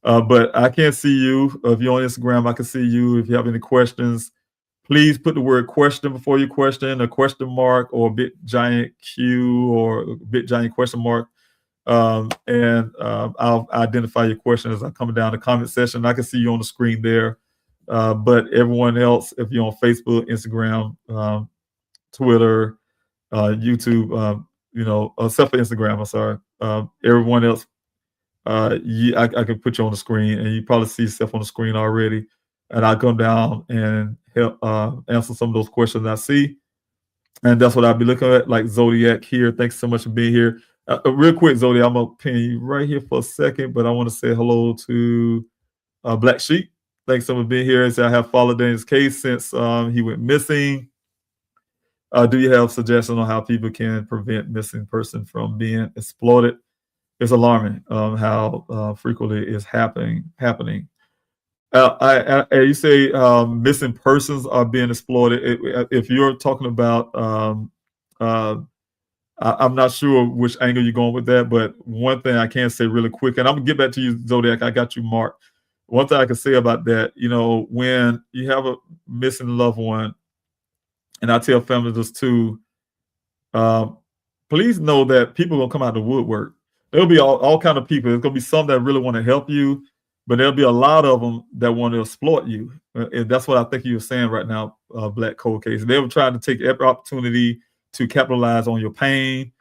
But I can't see you. If you're on Instagram, I can see you. If you have any questions, please put the word question before your question, a question mark or a big giant Q or a big giant question mark. And I'll identify your question as I come down the comment section. I can see you on the screen there. But everyone else, if you're on Facebook, Instagram, Twitter, YouTube, except for Instagram, I'm sorry. Everyone else, I can put you on the screen, and you probably see stuff on the screen already. And I'll come down and help answer some of those questions I see. And that's what I'll be looking at, like Zodiac here. Thanks so much for being here. Real quick, Zodiac, I'm going to pin you right here for a second, but I want to say hello to Black Sheep. Thanks so much for being here. I have followed Daniel's case since he went missing. Do you have suggestions on how people can prevent missing person from being exploited? It's alarming how frequently it's happening. You say missing persons are being exploited. If you're talking about I'm not sure which angle you're going with that, but one thing I can say really quick, and I'm gonna get back to you, Zodiac. I got you, Mark. One thing I can say about that, when you have a missing loved one, and I tell families this too, please know that people are gonna come out of the woodwork. There'll be all kind of people. There's gonna be some that really want to help you, but there'll be a lot of them that want to exploit you. And that's what I think you're saying right now, Black Cold Case. They were trying to take every opportunity to capitalize on your pain.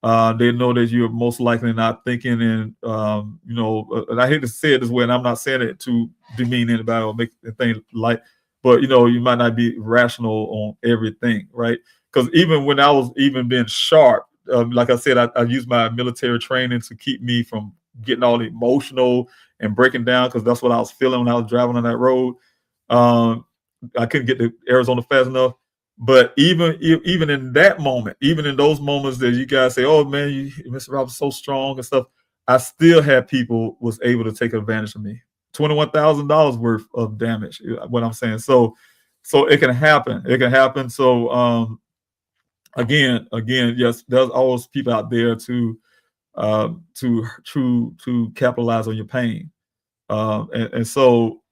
They know that you're most likely not thinking, and and I hate to say it this way, and I'm not saying it to demean anybody or make the thing light, but you might not be rational on everything, right? Because even when I was even being sharp, like I said, I used my military training to keep me from getting all emotional and breaking down, because that's what I was feeling when I was driving on that road. I couldn't get to Arizona fast enough. But even in that moment, even in those moments that you guys say, "Oh man, Mr. Roberts so strong" and stuff, I still had people was able to take advantage of me. $21,000 worth of damage. What I'm saying, so it can happen. It can happen. So again, yes, there's always people out there to capitalize on your pain. And so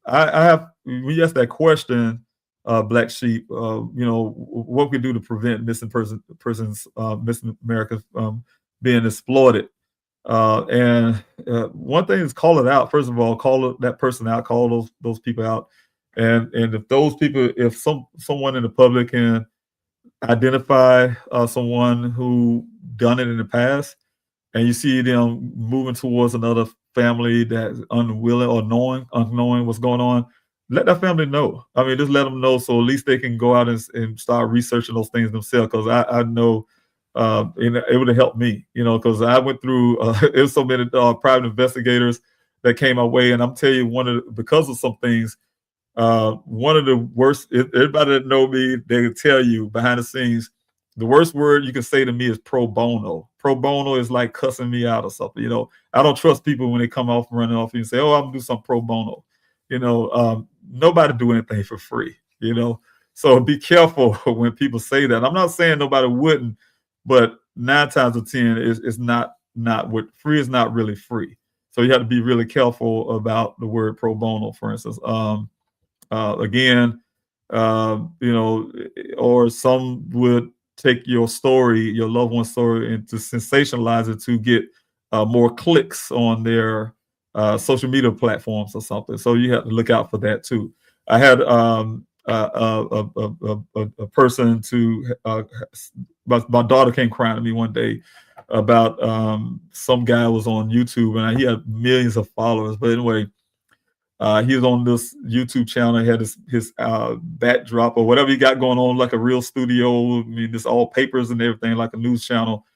I have, when you ask that question, Black Sheep, what we do to prevent missing persons, missing Americans being exploited. And one thing is call it out. First of all, call that person out, call those people out. And if those people, if someone in the public can identify someone who done it in the past, and you see them moving towards another family that's unwilling or unknowing what's going on, let that family know. I mean, just let them know, so at least they can go out and start researching those things themselves. Because I know it would have helped me, because I went through it was so many private investigators that came my way, and I'm telling you, because of some things, one of the worst. Everybody that know me, they can tell you behind the scenes, the worst word you can say to me is pro bono. Pro bono is like cussing me out or something. I don't trust people when they come off running off and say, "Oh, I'm gonna do some pro bono." Nobody do anything for free. So be careful when people say that. I'm not saying nobody wouldn't, but 9 times out of 10 is not what free is not really free. So you have to be really careful about the word pro bono, for instance. Again, or some would take your story, your loved one's story, and to sensationalize it to get more clicks on their social media platforms or something. So you have to look out for that too. I had a person my daughter came crying to me one day about some guy was on YouTube, and he had millions of followers. But anyway, he was on this YouTube channel. He had his backdrop or whatever he got going on, like a real studio. I mean, this all papers and everything, like a news channel.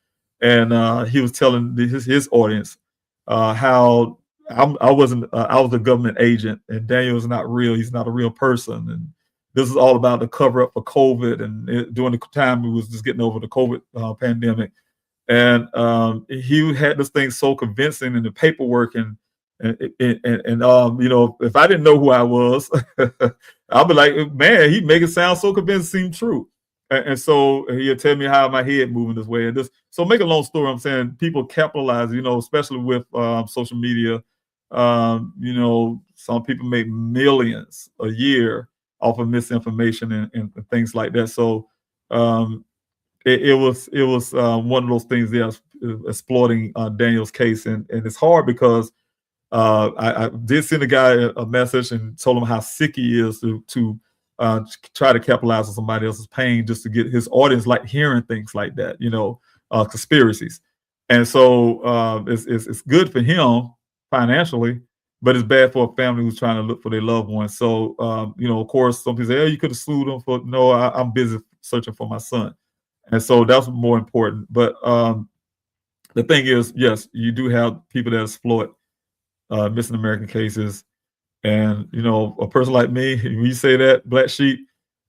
And he was telling his audience how I was a government agent, and Daniel is not real. He's not a real person. And this is all about the cover up for COVID. And during the time we was just getting over the COVID pandemic. And he had this thing so convincing in the paperwork, and if I didn't know who I was, I'd be like, man, he make it sound so convincing, seem true. And so he'll tell me how my head moving this way. And so make a long story, I'm saying people capitalize, especially with social media. Some people make millions a year off of misinformation and things like that. So it was one of those things that exploiting Daniel's case, and it's hard because I did send a guy a message and told him how sick he is to try to capitalize on somebody else's pain just to get his audience like hearing things like that, conspiracies. And so it's good for him financially, but it's bad for a family who's trying to look for their loved ones. So, of course, some people say, "Oh, you could have sued him for." No, I'm busy searching for my son. And so that's more important. But the thing is, yes, you do have people that exploit missing American cases. And, a person like me, when you say that, Black Sheep,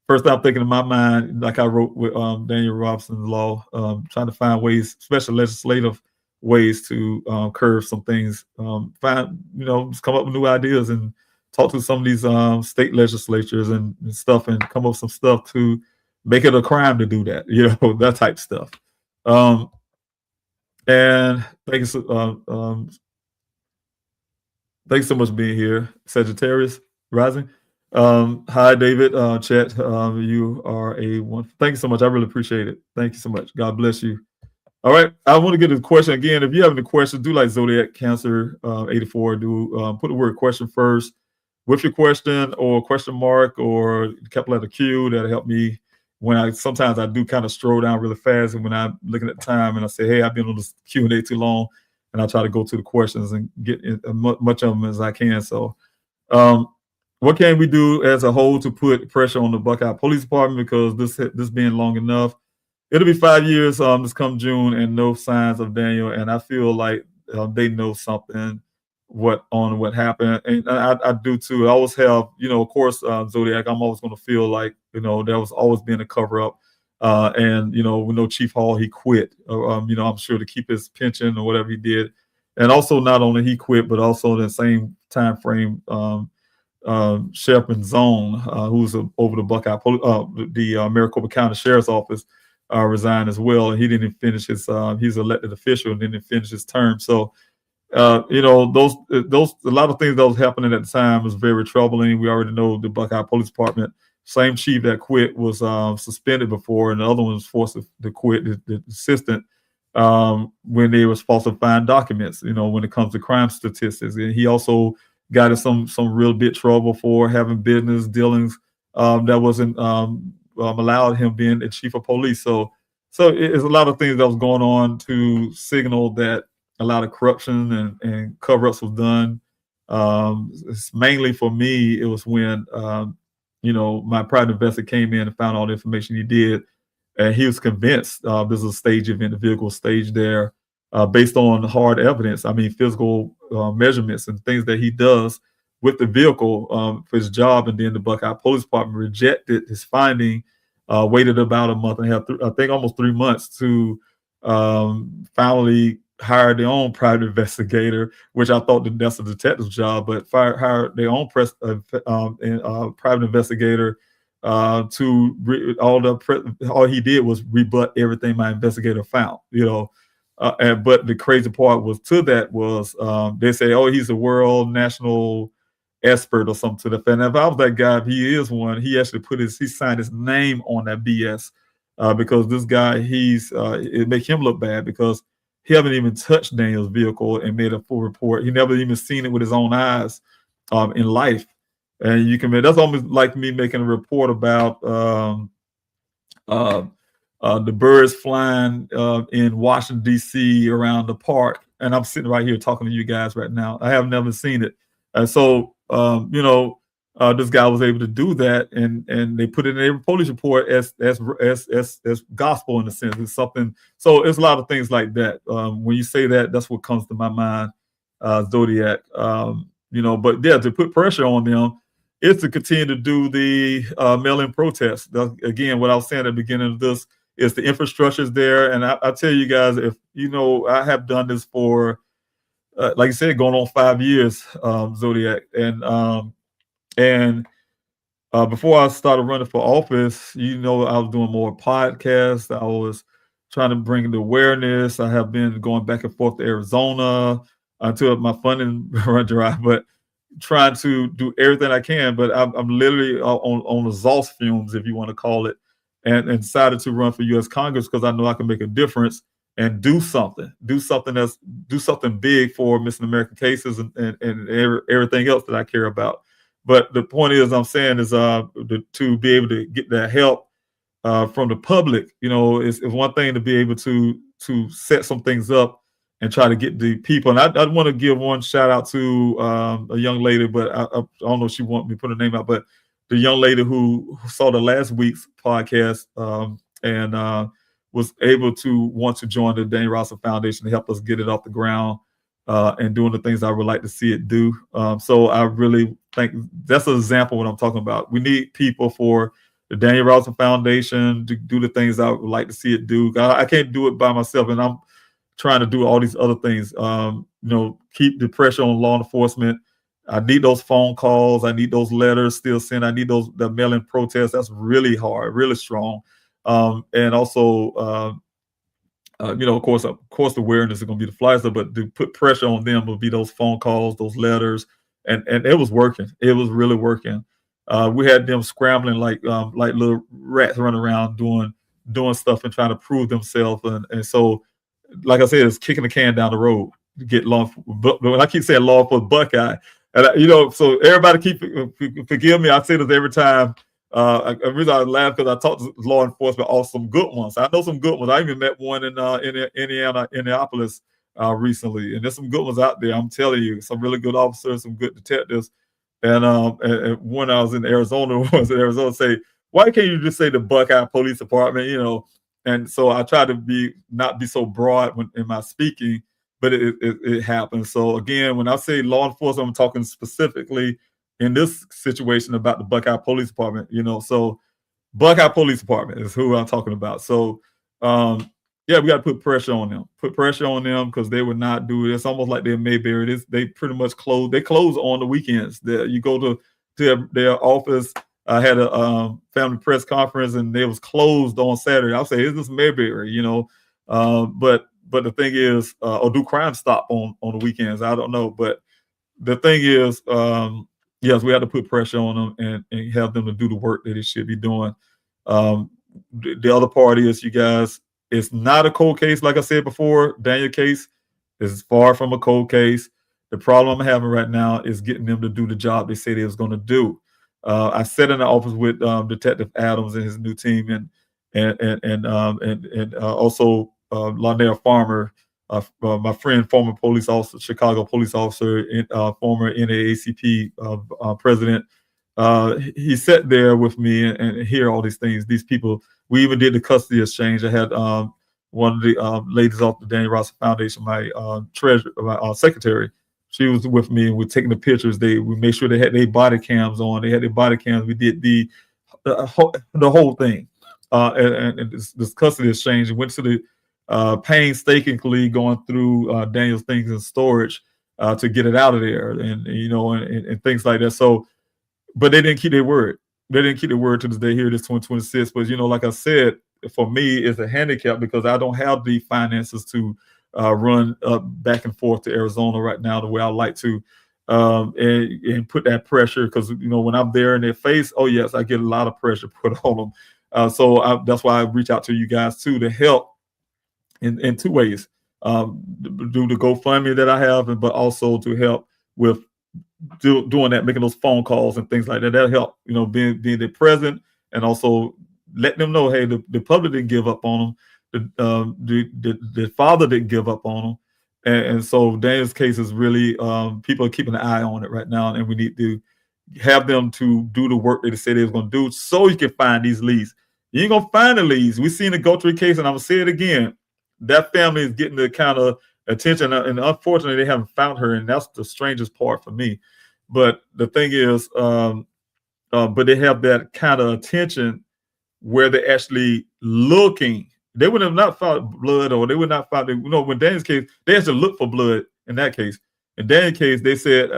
first thing I'm thinking in my mind, like I wrote with Daniel Robinson's law, trying to find ways, especially legislative ways to curb some things, just come up with new ideas and talk to some of these state legislatures and stuff, and come up with some stuff to make it a crime to do that, that type stuff. And thank you so, thanks so much for being here, Sagittarius Rising. Hi, David. Chet, you are a one. Thank you so much. I really appreciate it. Thank you so much. God bless you. All right. I want to get to the question again. If you have any questions, do like Zodiac Cancer 84. Do put the word question first with your question or question mark or capital letter Q. That'll help me when sometimes I do kind of scroll down really fast, and when I'm looking at the time and I say, hey, I've been on this Q&A too long, and I try to go to the questions and get as much of them as I can. So what can we do as a whole to put pressure on the Buckeye Police Department? Because this being long enough, it'll be 5 years this come June, and no signs of Daniel. And I feel like they know something what happened, and I do too. I always have, of course, Zodiac. I'm always going to feel like there was always been a cover up, and we know Chief Hall, he quit. I'm sure to keep his pension or whatever he did, and also not only he quit, but also in the same time frame, Sheriff Zone, who's over the Buckeye, the Maricopa County Sheriff's Office, resigned as well, and he didn't finish his. He's elected official and didn't finish his term. So, those a lot of things that was happening at the time was very troubling. We already know the Buckeye Police Department, same chief that quit was suspended before, and the other one was forced to quit. The assistant, when they was falsifying documents, when it comes to crime statistics, and he also got in some real bit trouble for having business dealings that wasn't allowed him being the chief of police. So it's a lot of things that was going on to signal that a lot of corruption and cover-ups was done. It's mainly for me, it was when my private investigator came in and found all the information he did, and he was convinced this is a stage event, the vehicle staged there, based on hard evidence. I mean, physical measurements and things that he does with the vehicle for his job. And then the Buckeye Police Department rejected his finding, waited about a month and a half, I think almost 3 months, to finally hire their own private investigator, which I thought that's a detective's job, but hired their own private investigator to all he did was rebut everything my investigator found, but the crazy part was they say, oh, he's a world national expert or something to the fact. And if I was that guy, if he is one, he actually he signed his name on that BS, because this guy, it make him look bad because he haven't even touched Daniel's vehicle and made a full report. He never even seen it with his own eyes in life. And that's almost like me making a report about the birds flying in Washington, D.C. around the park. And I'm sitting right here talking to you guys right now. I have never seen it. And so, this guy was able to do that, and they put it in every police report as gospel in a sense. It's something. So it's a lot of things like that. When you say that, that's what comes to my mind, Zodiac. But yeah, to put pressure on them is to continue to do the mail-in protests. Again, what I was saying at the beginning of this is the infrastructure is there, and I tell you guys, if I have done this for, like I said, going on 5 years, Zodiac, and before I started running for office, I was doing more podcasts. I was trying to bring the awareness. I have been going back and forth to Arizona until my funding run dry, but trying to do everything I can. But I'm literally on exhaust fumes, if you want to call it, and decided to run for U.S. Congress because I know I can make a difference and do something big for missing American cases and everything else that I care about. But the point is, I'm saying is to be able to get that help from the public. It's one thing to be able to set some things up and try to get the people. And I want to give one shout out to a young lady, but I don't know if she wants me to put her name out, but the young lady who saw the last week's podcast and was able to want to join the Daniel Robinson Foundation to help us get it off the ground and doing the things I would like to see it do. So I really think that's an example of what I'm talking about. We need people for the Daniel Robinson Foundation to do the things I would like to see it do. I can't do it by myself, and I'm trying to do all these other things. Keep the pressure on law enforcement, I need those phone calls. I need those letters still sent. I need the mail-in protests. That's really hard, really strong. And also, of course, the awareness is going to be the flyers, but to put pressure on them will be those phone calls, those letters, and it was working. It was really working. We had them scrambling like little rats running around doing stuff and trying to prove themselves, and so, like I said, it's kicking the can down the road to get law. But when I keep saying law enforcement Buckeye, and so everybody forgive me. I say this every time. The reason I laugh because I talked to law enforcement, also some good ones. I know some good ones. I even met one in Indiana, Indianapolis recently, and there's some good ones out there. I'm telling you, some really good officers, some good detectives. And when I was in Arizona, say, why can't you just say the Buckeye Police Department? And so I try to not be so broad in my speaking, but it happens. So again, when I say law enforcement, I'm talking specifically in this situation about the Buckeye Police Department. So Buckeye Police Department is who I'm talking about. So we got to put pressure on them. Because they would not do it. It's almost like they're Mayberry. They pretty much close. They close on the weekends. You go to their office. I had a family press conference, and they was closed on Saturday. I'll say, is this Mayberry? But the thing is, or do Crime Stop on the weekends? I don't know. But the thing is, yes, we have to put pressure on them and have them to do the work that they should be doing. The other part is, you guys, it's not a cold case. Like I said before, Daniel case is far from a cold case. The problem I'm having right now is getting them to do the job they say they was going to do. I sat in the office with Detective Adams and his new team, and also Londale Farmer, my friend, former police officer, Chicago police officer, former NAACP president. He sat there with me and hear all these things. These people. We even did the custody exchange. I had one of the ladies off the Daniel Robinson Foundation, my secretary. She was with me, and we're taking the pictures. We made sure they had their body cams on. They had their body cams. We did the whole thing, and this custody exchange. Went to the painstakingly going through Daniel's things in storage to get it out of there, and things like that. So, but they didn't keep their word. They didn't keep their word to this day. Here it is, 2026. But like I said, for me, it's a handicap because I don't have the finances to run back and forth to Arizona right now the way I like to, and put that pressure, because when I'm there in their face, oh yes, I get a lot of pressure put on them. So that's why I reach out to you guys too, to help in two ways. Do the GoFundMe that I have, but also to help with doing that, making those phone calls and things like that. That'll help, being there present, and also let them know, hey, the public didn't give up on them. The father didn't give up on them, and so Daniel's case is really people are keeping an eye on it right now, and we need to have them to do the work that they said they was going to do, so you can find these leads. You ain't gonna find the leads. We seen the Guthrie case, and I'm gonna say it again. That family is getting the kind of attention, and unfortunately, they haven't found her, and that's the strangest part for me. But the thing is, but they have that kind of attention where they're actually looking. They would have not found blood, or they would not find, when Daniel's case, they had to look for blood in that case. In Daniel's case, they said,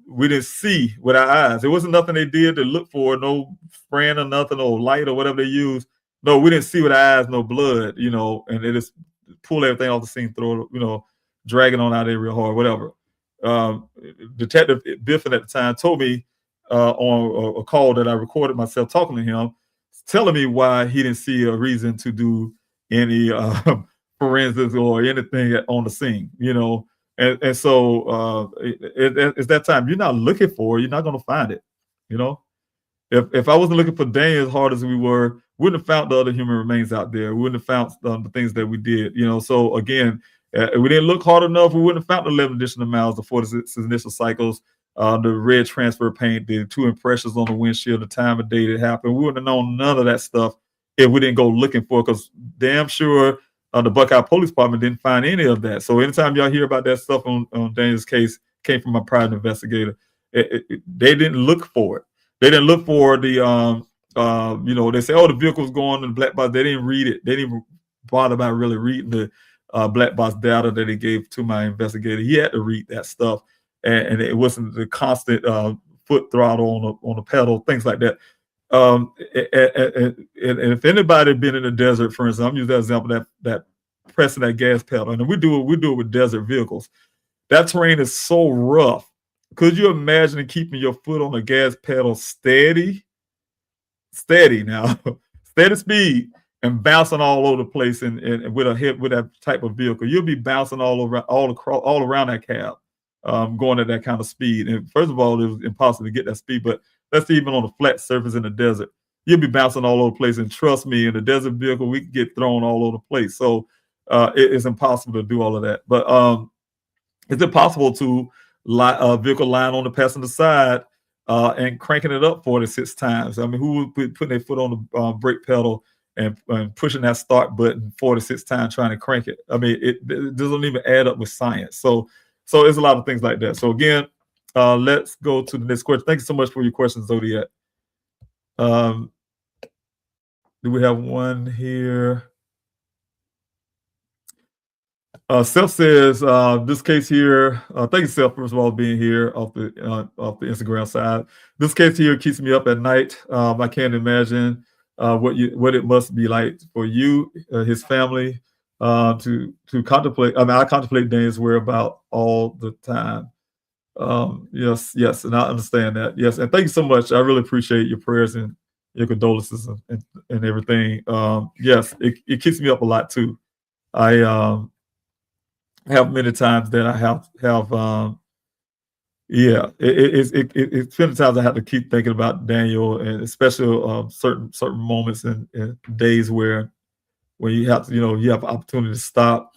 we didn't see with our eyes. There wasn't nothing they did to look for, no spraying or nothing, or light or whatever they used. No, we didn't see with our eyes, no blood, and they just pull everything off the scene, throw it, dragging on out there real hard, whatever. Detective Biffin at the time told me on a call that I recorded myself talking to him, telling me why he didn't see a reason to do any forensics or anything on the scene, and so it's that time. You're not looking for it, you're not going to find it. If I wasn't looking for Daniel as hard as we were, we wouldn't have found the other human remains out there. We wouldn't have found the things that we did. So again, we didn't look hard enough. We wouldn't have found the 11 additional miles, the 46 initial cycles, the red transfer paint, the 2 impressions on the windshield, the time of day that happened. We wouldn't have known none of that stuff if we didn't go looking for it, because damn sure the Buckeye Police Department didn't find any of that. So anytime y'all hear about that stuff on Daniel's case, came from a private investigator. They didn't look for it. They didn't look for the, they say, oh, the vehicle's going in the black box. They didn't read it. They didn't even bother about really reading the black box data that they gave to my investigator. He had to read that stuff. and it wasn't the constant foot throttle on the pedal, things like that. And if anybody had been in the desert, for instance, I'm using that example, that pressing that gas pedal, and we do it with desert vehicles. That terrain is so rough. Could you imagine keeping your foot on the gas pedal steady now, steady speed, and bouncing all over the place, and with that type of vehicle, you'll be bouncing all around that cab, going at that kind of speed. And first of all, it was impossible to get that speed, but that's even on a flat surface in the desert. You'll be bouncing all over the place, and trust me, in the desert vehicle, we can get thrown all over the place. So it's impossible to do all of that. But it's impossible to vehicle line on the passenger side and cranking it up 46 times. I mean, who would be putting their foot on the brake pedal and pushing that start button 46 times trying to crank it? I mean, it doesn't even add up with science. So there's a lot of things like that. So again, let's go to the next question. Thank you so much for your questions, Zodiac. Do we have one here? Seth says, this case here, thank you, Seth, first of all, being here off the Instagram side. This case here keeps me up at night. I can't imagine what it must be like for you, his family, to contemplate. I mean, I contemplate Daniel's whereabouts all the time. Yes, and I understand that. Yes, and thank you so much. I really appreciate your prayers and your condolences and everything. Yes, it keeps me up a lot too. I have many times that I have it's many times I have to keep thinking about Daniel, and especially certain moments and days where you have to, you have opportunity to stop.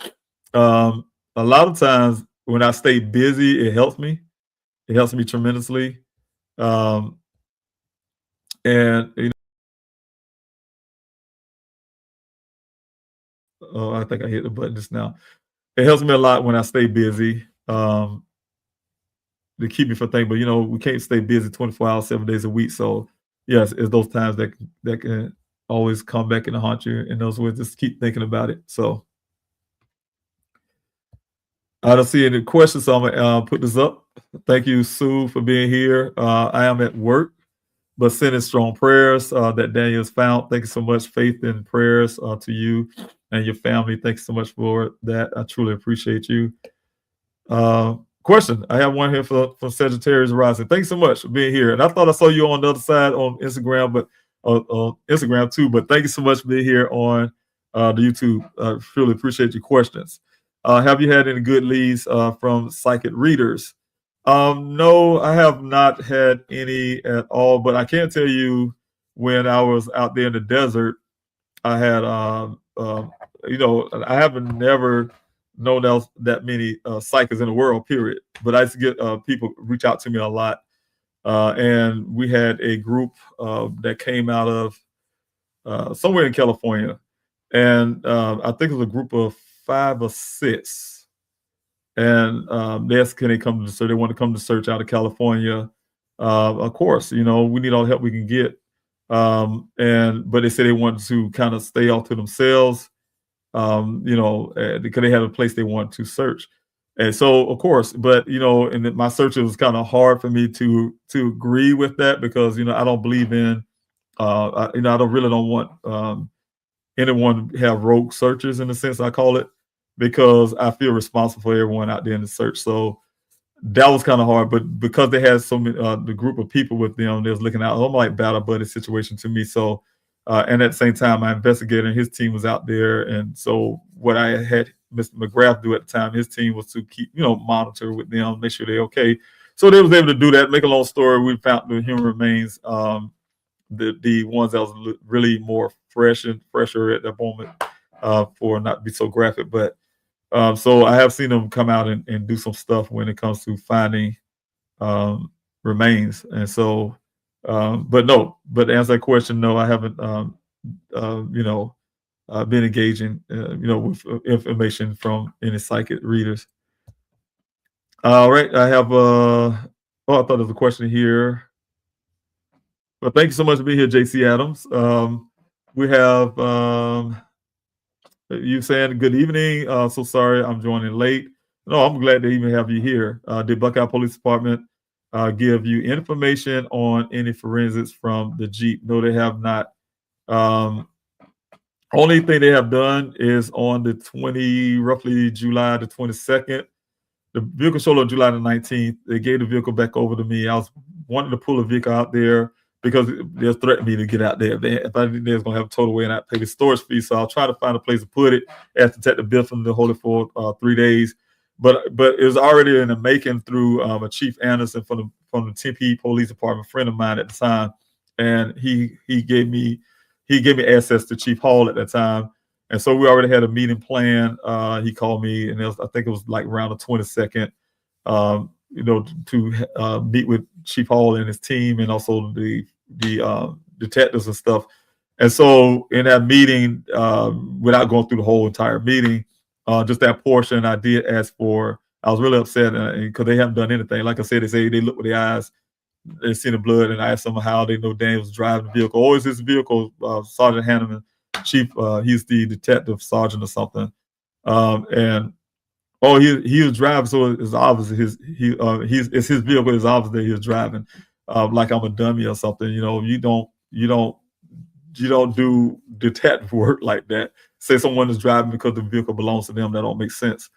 A lot of times when I stay busy, it helps me. It helps me tremendously. And I think I hit the button just now. It helps me a lot when I stay busy, to keep me from thinking. But we can't stay busy 24 hours, 7 days a week. So yes, it's those times that can always come back and haunt you. In those ways, just keep thinking about it. So I don't see any questions, so I'm gonna put this up. Thank you, Sue, for being here. I am at work, but sending strong prayers that Daniel is found. Thank you so much. Faith and prayers to you and your family. Thanks so much for that. I truly appreciate you. Question. I have one here from Sagittarius Rising. Thanks so much for being here. And I thought I saw you on the other side on Instagram, but on Instagram too. But thank you so much for being here on the YouTube. I really appreciate your questions. Have you had any good leads from psychic readers? No, I have not had any at all, but I can tell you when I was out there in the desert, I had, I haven't never known that many psychics in the world, period. But I used to get people reach out to me a lot. And we had a group that came out of somewhere in California. And I think it was a group of 5 or 6. And they asked, can they come to search? They want to come to search out of California. Of course, we need all the help we can get. But they said they wanted to kind of stay off to themselves, because they had a place they want to search. And so, of course, but in my search, it was kind of hard for me to agree with that because I don't believe in, I don't want anyone to have rogue searchers in the sense I call it, because I feel responsible for everyone out there in the search. So that was kind of hard, but because they had so many, the group of people with them, they was looking out almost like battle buddy situation to me. So, and at the same time, my investigator and his team was out there. And so what I had Mr. McGrath do at the time, his team was to keep, monitor with them, make sure they're okay. So they was able to do that. Make a long story, we found the human remains, the ones that was really more fresher at that moment, for not to be so graphic. But so I have seen them come out and do some stuff when it comes to finding remains. And so, but to answer that question, no, I haven't, been engaging, with information from any psychic readers. All right, I have, I thought there was a question here. But thank you so much for being here, JC Adams. We have, you saying good evening. So sorry I'm joining late. No, I'm glad to even have you here. Did Buckeye Police Department give you information on any forensics from the Jeep? No, they have not. Only thing they have done is on the roughly July the 22nd. The vehicle showed up July the 19th. They gave the vehicle back over to me. I was wanting to pull a vehicle out there because they threatened me to get out there. If I didn't, they was going to have a total away and I'd pay the storage fee. So I'll try to find a place to put it. Asked Detective Biffin to hold it for 3 days. But it was already in the making through a Chief Anderson from the Tempe Police Department, friend of mine at the time. And he gave me access to Chief Hall at that time. And so we already had a meeting planned. He called me, and I think it was like around the 22nd, to meet with Chief Hall and his team, and also the detectives and stuff. And so in that meeting, without going through the whole entire meeting, just that portion I did ask for. I was really upset because they haven't done anything. Like I said, they say they look with their eyes, they see the blood, and I asked them how they know Daniel was driving the vehicle. Or is his vehicle, Sergeant Hanneman, Chief, he's the detective sergeant or something. He was driving, so it's obvious it's his vehicle. It's obvious that he was driving, like I'm a dummy or something. You don't do detective work like that. Say someone is driving because the vehicle belongs to them. That don't make sense.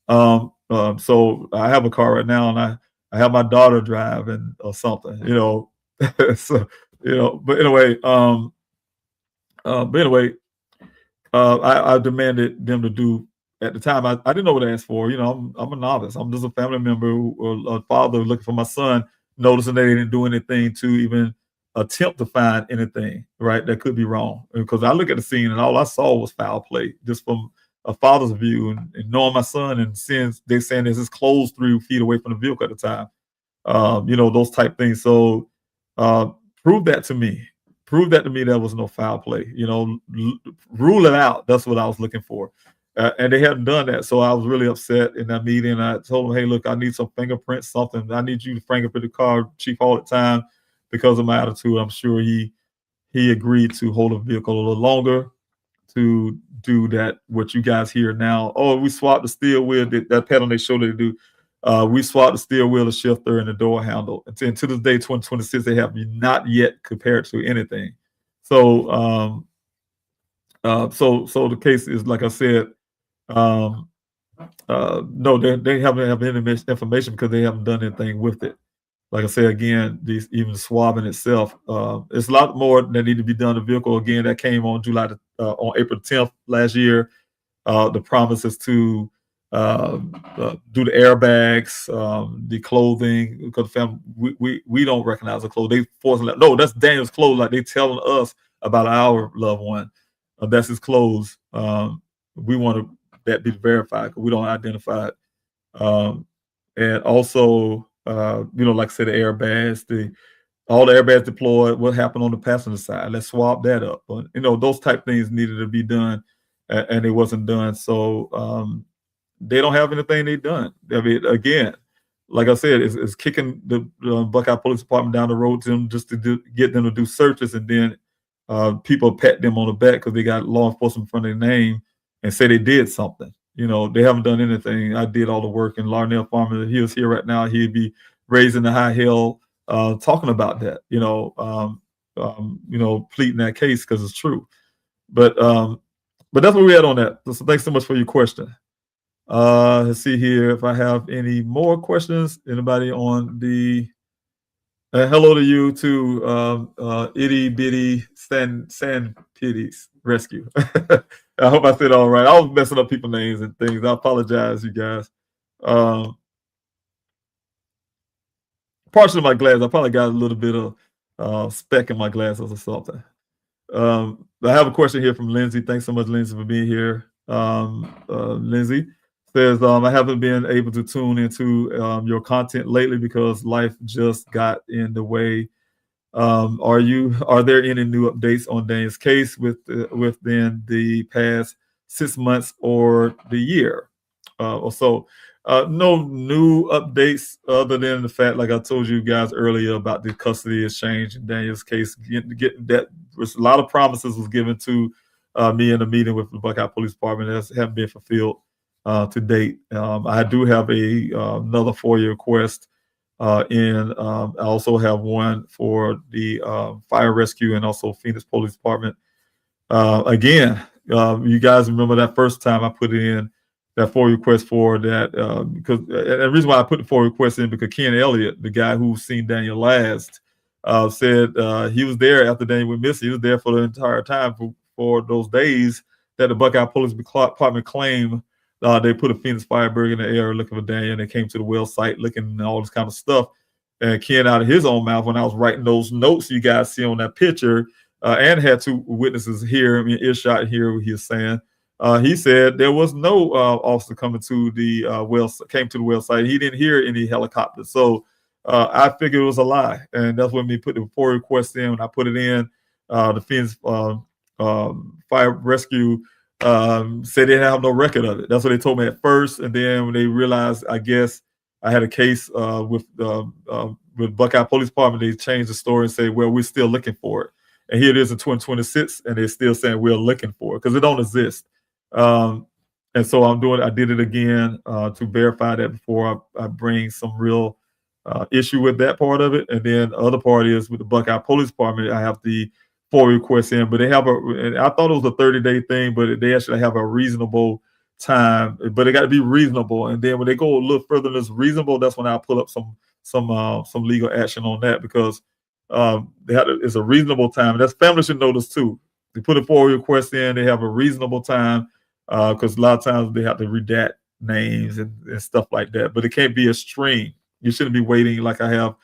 So I have a car right now, and I have my daughter driving or something. So But anyway, I demanded them to do. At the time, I didn't know what to ask for. I'm a novice. I'm just a family member, a father looking for my son, noticing they didn't do anything to even attempt to find anything, right, that could be wrong. Because I look at the scene and all I saw was foul play, just from a father's view, and knowing my son, and since they're saying there's his clothes 3 feet away from the vehicle at the time, those type things. So prove that to me. Prove that to me there was no foul play. Rule it out. That's what I was looking for. And they hadn't done that. So I was really upset in that meeting. I told them, hey, look, I need some fingerprints, something. I need you to fingerprint the car, Chief, all the time, because of my attitude. I'm sure he agreed to hold a vehicle a little longer to do that, what you guys hear now. Oh, we swapped the steer wheel, that pattern they show they do. We swapped the steer wheel, the shifter, and the door handle. And to this day, 2026, they have not yet compared to anything. So, so the case is, like I said, no, they haven't have any information because they haven't done anything with it. Like I say again, even swabbing itself, it's a lot more that need to be done. The vehicle, again, that came on on April 10th last year. The promise is to do the airbags, the clothing, because we don't recognize the clothes. They forcing no, that's Daniel's clothes. Like they telling us about our loved one, that's his clothes. We want that be verified because we don't identify it. And also, like I said, the airbags, all the airbags deployed. What happened on the passenger side? Let's swap that up. But those type things needed to be done, and it wasn't done. So they don't have anything they've done. I mean, again, like I said, it's kicking the Buckeye Police Department down the road to them just to get them to do searches, and then people pat them on the back because they got law enforcement in front of their name and say they did something. They haven't done anything. I did all the work, and Larnell Farmer, he was here right now. He'd be raising the high hill, talking about that, pleading that case because it's true. But that's where we at on that. So thanks so much for your question. Let's see here if I have any more questions. Anybody on the hello to you too, itty bitty sand pitties rescue. I hope I said all right. I was messing up people's names and things. I apologize, you guys. Partially my glass, I probably got a little bit of speck in my glasses or something. I have a question here from Lindsay. Thanks so much, Lindsay, for being here. Lindsay says, I haven't been able to tune into your content lately because life just got in the way. Are there any new updates on Daniel's case within the past 6 months or the year or so? No new updates other than the fact, like I told you guys earlier, about the custody exchange in Daniel's case. Get that a lot of promises was given to me in a meeting with the Buckeye Police Department that haven't been fulfilled. to date. I do have another FOIA request I also have one for the fire rescue and also Phoenix Police Department. Again, you guys remember that first time I put in that FOIA request for that, because the reason why I put the FOIA request in, because Ken Elliott, the guy who seen Daniel last, said he was there after Daniel went missing. He was there for the entire time for those days that the Buckeye Police Department claimed they put a Phoenix Firebird in the air looking for Daniel, and they came to the well site looking and all this kind of stuff. And Ken, out of his own mouth, when I was writing those notes you guys see on that picture, and had two witnesses here, earshot here, what he was saying. He said there was no officer coming to the came to the well site. He didn't hear any helicopters. So I figured it was a lie. And that's when we put the FOIA request in. When I put it in, the Phoenix Fire Rescue said they didn't have no record of it. That's what they told me at first. And then when they realized, I guess, I had a case with Buckeye Police Department, they changed the story and say, well, we're still looking for it. And here it is in 2026, and they're still saying we're looking for it because it don't exist. And so I did it again to verify that before I bring some real issue with that part of it. And then the other part is with the Buckeye Police Department, I have the FOIA request in, but they have and I thought it was a 30-day thing, but they actually have a reasonable time, but it got to be reasonable. And then when they go a little further than this reasonable, that's when I'll pull up some legal action on that, because it's a reasonable time. And that's family should know this too. They put a FOIA request in, they have a reasonable time, because a lot of times they have to redact names and stuff like that. But it can't be extreme. You shouldn't be waiting like I have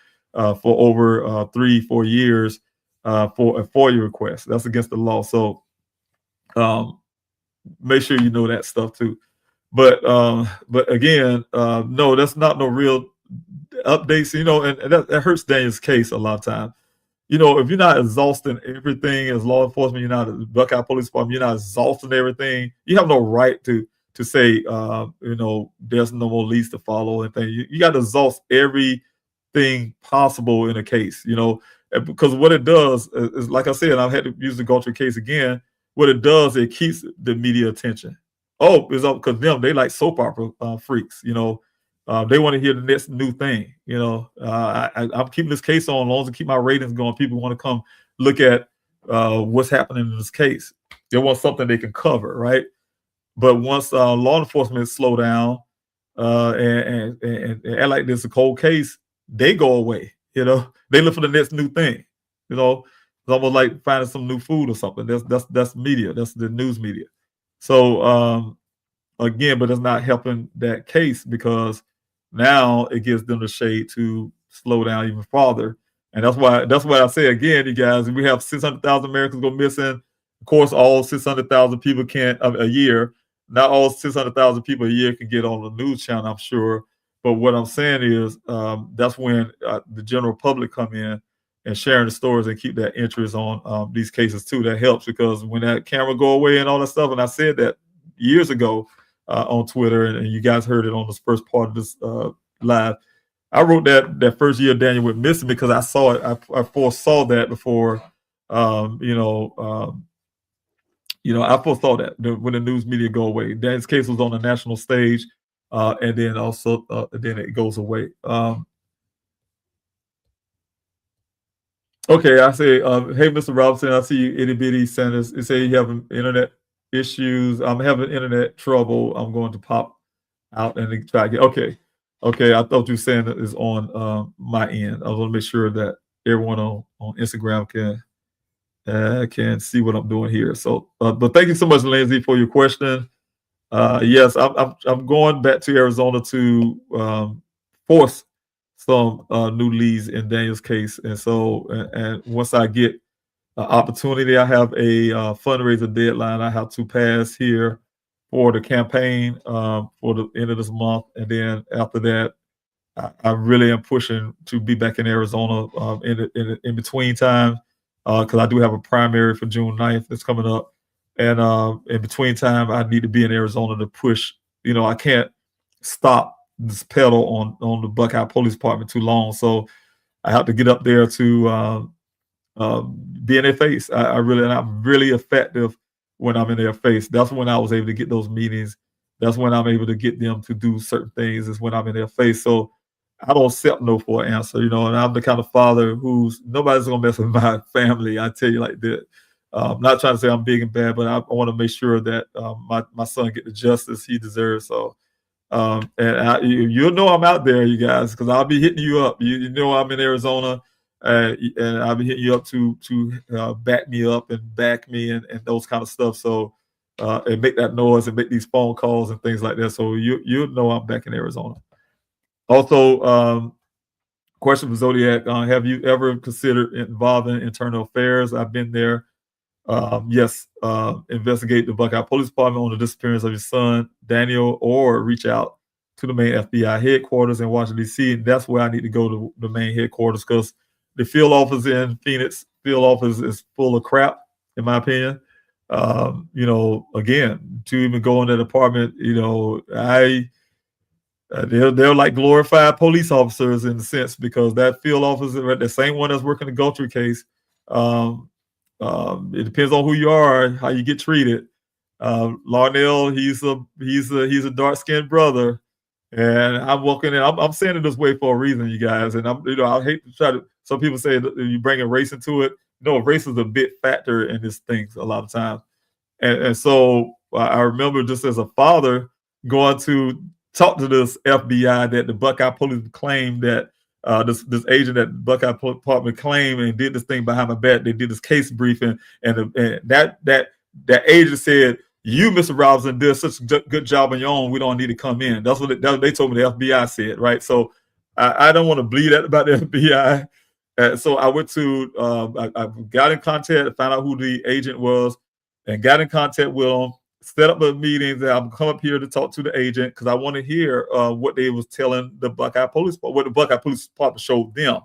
for over 3-4 years for a FOIA request. That's against the law. So make sure you know that stuff too. But again, no, that's not no real updates, and that hurts Daniel's case a lot of times. If you're not exhausting everything as law enforcement, you're not Buckeye Police Department, you're not exhausting everything, you have no right to say, there's no more leads to follow and things. You got to exhaust everything possible in a case, because what it does is, like I said, I've had to use the Galtre case again. What it does, it keeps the media attention. Oh, it's up because they like soap opera freaks, they want to hear the next new thing. I'm keeping this case on as long as I keep my ratings going. People want to come look at what's happening in this case. They want something they can cover, right? But once law enforcement slow down and act like this is a cold case, they go away. They look for the next new thing. It's almost like finding some new food or something. That's media. That's the news media. So again, but it's not helping that case, because now it gives them the shade to slow down even farther. And that's why I say again, you guys, we have 600,000 Americans go missing. Of course, all 600,000 people can't a year. Not all 600,000 people a year can get on the news channel, I'm sure. But what I'm saying is that's when the general public come in and sharing the stories and keep that interest on these cases too. That helps, because when that camera go away and all that stuff, and I said that years ago on Twitter, and you guys heard it on this first part of this live. I wrote that first year Daniel went missing because I saw it. I foresaw that before, I foresaw that when the news media go away. Daniel's case was on the national stage, and then also then it goes away. Okay, I say, hey, Mr. Robinson, I see you, itty bitty Sanders. You say you have internet issues. I'm having internet trouble. I'm going to pop out and try again. Okay. I thought you were saying that is on my end. I want to make sure that everyone on Instagram can see what I'm doing here. So, but thank you so much, Lindsay, for your question. Yes, I'm going back to Arizona to force some new leads in Daniel's case, and so and once I get an opportunity, I have a fundraiser deadline I have to pass here for the campaign for the end of this month, and then after that, I really am pushing to be back in Arizona in between time, because I do have a primary for June 9th that's coming up, and in between time, I need to be in Arizona to push. I can't stop this pedal on the Buckeye Police Department too long, so I have to get up there to be in their face. I'm really effective when I'm in their face. That's when I was able to get those meetings that's when I'm able to get them to do certain things, is when I'm in their face. So I don't accept no for an answer, and I'm the kind of father who's nobody's gonna mess with my family. I tell you like that. Not trying to say I'm big and bad, but I want to make sure that my son get the justice he deserves. So, and you'll know I'm out there, you guys, because I'll be hitting you up. You know I'm in Arizona, and I'll be hitting you up to back me up and back me and those kind of stuff. So, and make that noise and make these phone calls and things like that. So you know I'm back in Arizona. Also, question for Zodiac: have you ever considered involving internal affairs? I've been there. Yes, investigate the Buckeye Police Department on the disappearance of your son, Daniel, or reach out to the main FBI headquarters in Washington, D.C. And that's where I need to go to the main headquarters, because the field office in Phoenix, field office is full of crap, in my opinion. Again, to even go in that apartment, they're like glorified police officers in a sense, because that field officer, the same one that's working the Guthrie case, it depends on who you are, how you get treated. Larnell, he's a dark-skinned brother, and I'm walking in. I'm saying it this way for a reason, you guys. And I hate to try to. Some people say that you bring a race into it. No, race is a big factor in this thing a lot of times. And so I remember, just as a father, going to talk to this FBI that the Buckeye Police claimed that this agent that Buckeye Department claimed and did this thing behind my back. They did this case briefing, and that agent said, "You, Mr. Robinson, did such a good job on your own. We don't need to come in." That's what they told me. The FBI said, right? So I don't want to bleed out about the FBI. So I went to I got in contact, found out who the agent was, and got in contact with him. Set up a meeting that I'm come up here to talk to the agent, because I want to hear what they was telling the Buckeye Police, what the Buckeye Police Department showed them,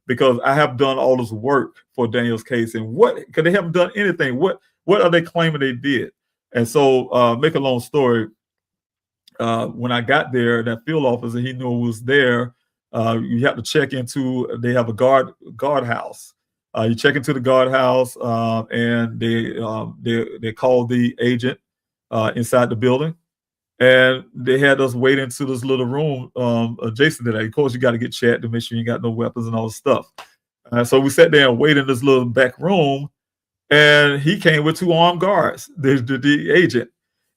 because I have done all this work for Daniel's case, and because they haven't done anything. What are they claiming they did? And so, make a long story, when I got there, that field officer, he knew it was there. You have to check into. They have a guardhouse. You check into the guardhouse, and they call the agent inside the building, and they had us wait into this little room adjacent to that. Of course, you got to get checked to make sure you got no weapons and all this stuff. So we sat there and waited in this little back room, and he came with 2 armed guards, the agent.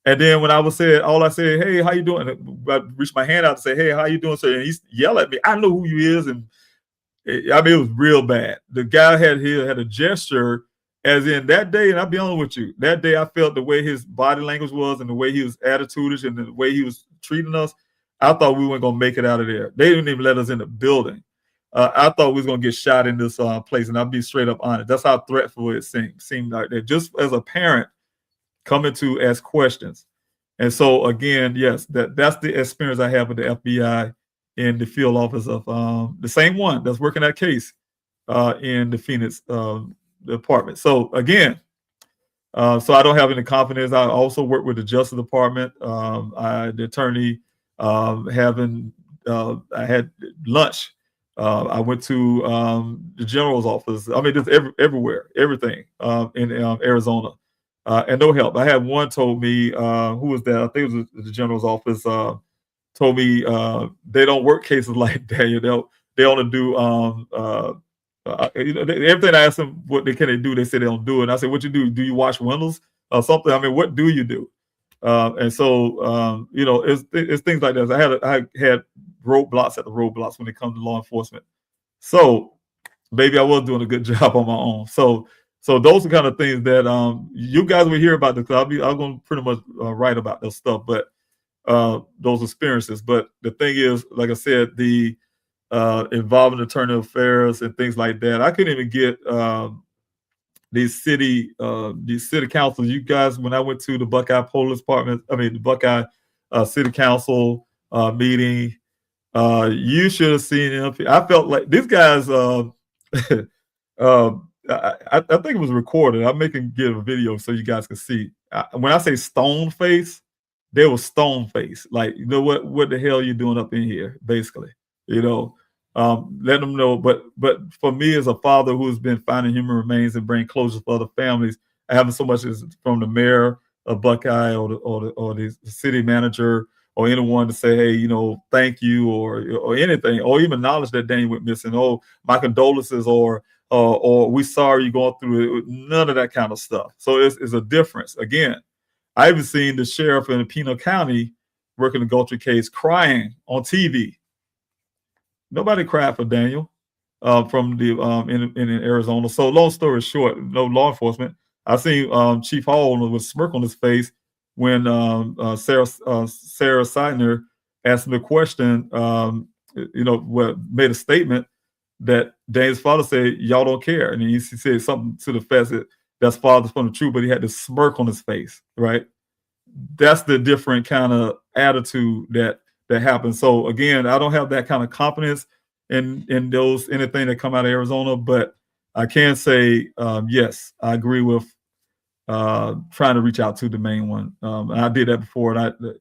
And then when I said, "Hey, how you doing?" I reached my hand out to say, "Hey, how you doing, sir?" And he yelled at me. I know who you is, and it was real bad. The guy had a gesture, as in that day, and I'll be honest with you, that day I felt the way his body language was and the way he was attitudish and the way he was treating us, I thought we weren't going to make it out of there. They didn't even let us in the building. I thought we was going to get shot in this place, and I'll be straight up honest. That's how threatful it seemed like that. Just as a parent coming to ask questions. And so, again, yes, that's the experience I have with the FBI in the field office of the same one that's working that case in the Phoenix department. So again, so I don't have any confidence. I also work with the Justice Department. The attorney I had lunch. I went to the general's office. I mean, just everywhere, everything in Arizona, and no help. I had one told me, who was that? I think it was the general's office. Told me they don't work cases like Daniel. They only do everything I asked them what they do, they say they don't do it. And I said, "What you do? Do you wash windows or something? I mean, what do you do?" And so it's things like that. I had roadblocks at the roadblocks when it comes to law enforcement. So maybe I was doing a good job on my own. So those are kind of things that you guys will hear about. I'm going to pretty much write about this stuff, but those experiences. But the thing is, like I said, the involving internal affairs and things like that. I couldn't even get these city councils. You guys, when I went to the Buckeye Police Department, the Buckeye City Council meeting, you should have seen them. I felt like these guys. I think it was recorded. I'm making give a video so you guys can see. When I say stone face, they were stone face. Like, you know what the hell you doing up in here, basically. Let them know. But for me as a father who's been finding human remains and bring closure for other families, I haven't so much as from the mayor a Buckeye or the city manager or anyone to say, hey, you know, thank you or anything, or even acknowledge that Daniel went missing. Oh, my condolences, or we sorry you're going through it. None of that kind of stuff. So it's a difference. Again, I even seen the sheriff in Pino County working the Gulfstream case crying on TV. Nobody cried for Daniel from the in Arizona. So long story short, no law enforcement. I seen Chief Hall with a smirk on his face when Sarah Seidner asked him a question. Made a statement that Daniel's father said, "Y'all don't care," and he said something to the effect that that's father's from the truth, but he had this smirk on his face, right? That's the different kind of attitude that happens. So again, I don't have that kind of confidence in those anything that come out of Arizona, but I can say yes, I agree with trying to reach out to the main one. And I did that before, and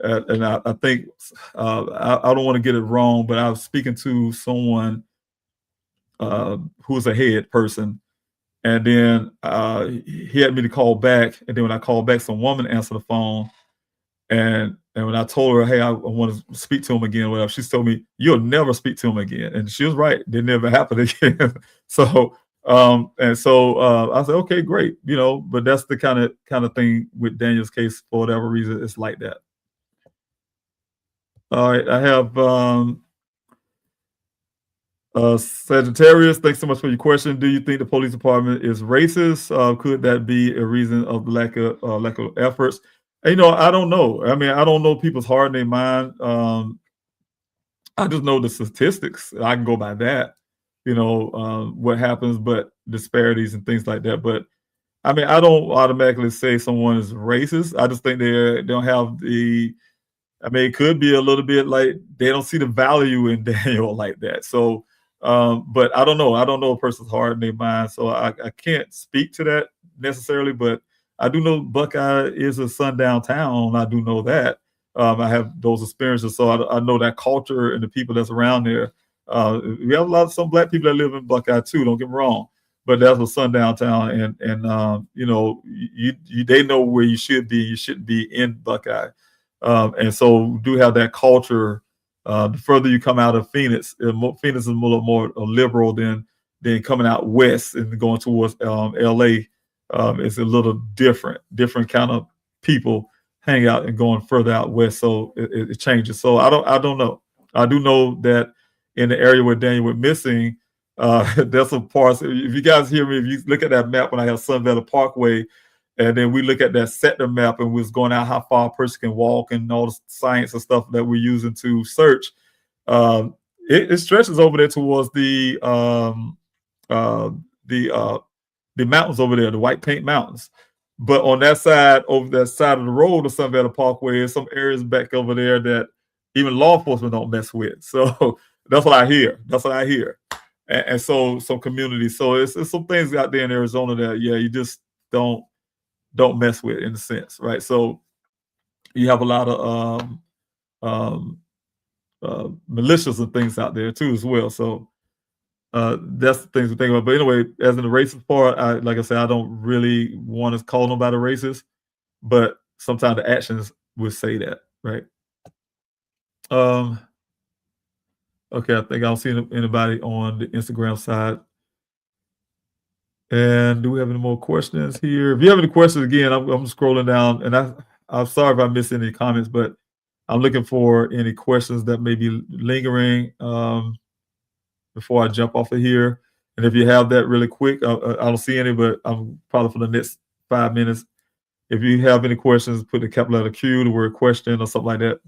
I think I don't want to get it wrong, but I was speaking to someone who was a head person. And then he had me to call back. And then when I called back, some woman answered the phone. And when I told her, hey, I want to speak to him again, whatever, she told me, you'll never speak to him again. And she was right. It never happened again. So I said, okay, great. You know, but that's the kind of thing with Daniel's case. For whatever reason, it's like that. All right. I have Sagittarius, thanks so much for your question. Do you think the police department is racist? Could that be a reason of lack of efforts? And, I don't know. I mean, I don't know people's heart and their mind. I just know the statistics. I can go by that, what happens, but disparities and things like that. But I mean, I don't automatically say someone is racist. I just think they don't have the. I mean, it could be a little bit like they don't see the value in Daniel like that. So. But I don't know. I don't know a person's heart and their mind, so I can't speak to that necessarily. But I do know Buckeye is a sundown town. I do know that. I have those experiences, so I know that culture and the people that's around there. We have some Black people that live in Buckeye too. Don't get me wrong, but that's a sundown town, and they know where you should be. You shouldn't be in Buckeye, and so we do have that culture. The further you come out of Phoenix, Phoenix is a little more liberal than coming out west and going towards LA. It's a little different kind of people hang out and going further out west. So it changes. So I don't know. I do know that in the area where Daniel went missing, there's some parts. If you guys hear me, if you look at that map when I have Sun Valley Parkway, and then we look at that sector map and we was going out how far a person can walk and all the science and stuff that we're using to search. It stretches over there towards the mountains over there, the White Paint Mountains. But on that side, over that side of the road of Sun Valley Parkway, there's some areas back over there that even law enforcement don't mess with. So that's what I hear. And so some communities. So it's some things out there in Arizona that, you just don't mess with in a sense, right? So you have a lot of militias and things out there too as well. So that's the things to think about. But anyway, as in the racist part, like I said, I don't really want to call nobody racist, but sometimes the actions would say that, right? Okay, I think I don't see anybody on the Instagram side. And do we have any more questions here? If you have any questions, again, I'm scrolling down, and I'm sorry if I missed any comments, but I'm looking for any questions that may be lingering before I jump off of here. And if you have that really quick, I don't see any, but I'm probably for the next 5 minutes. If you have any questions, put the capital letter Q, the word question or something like that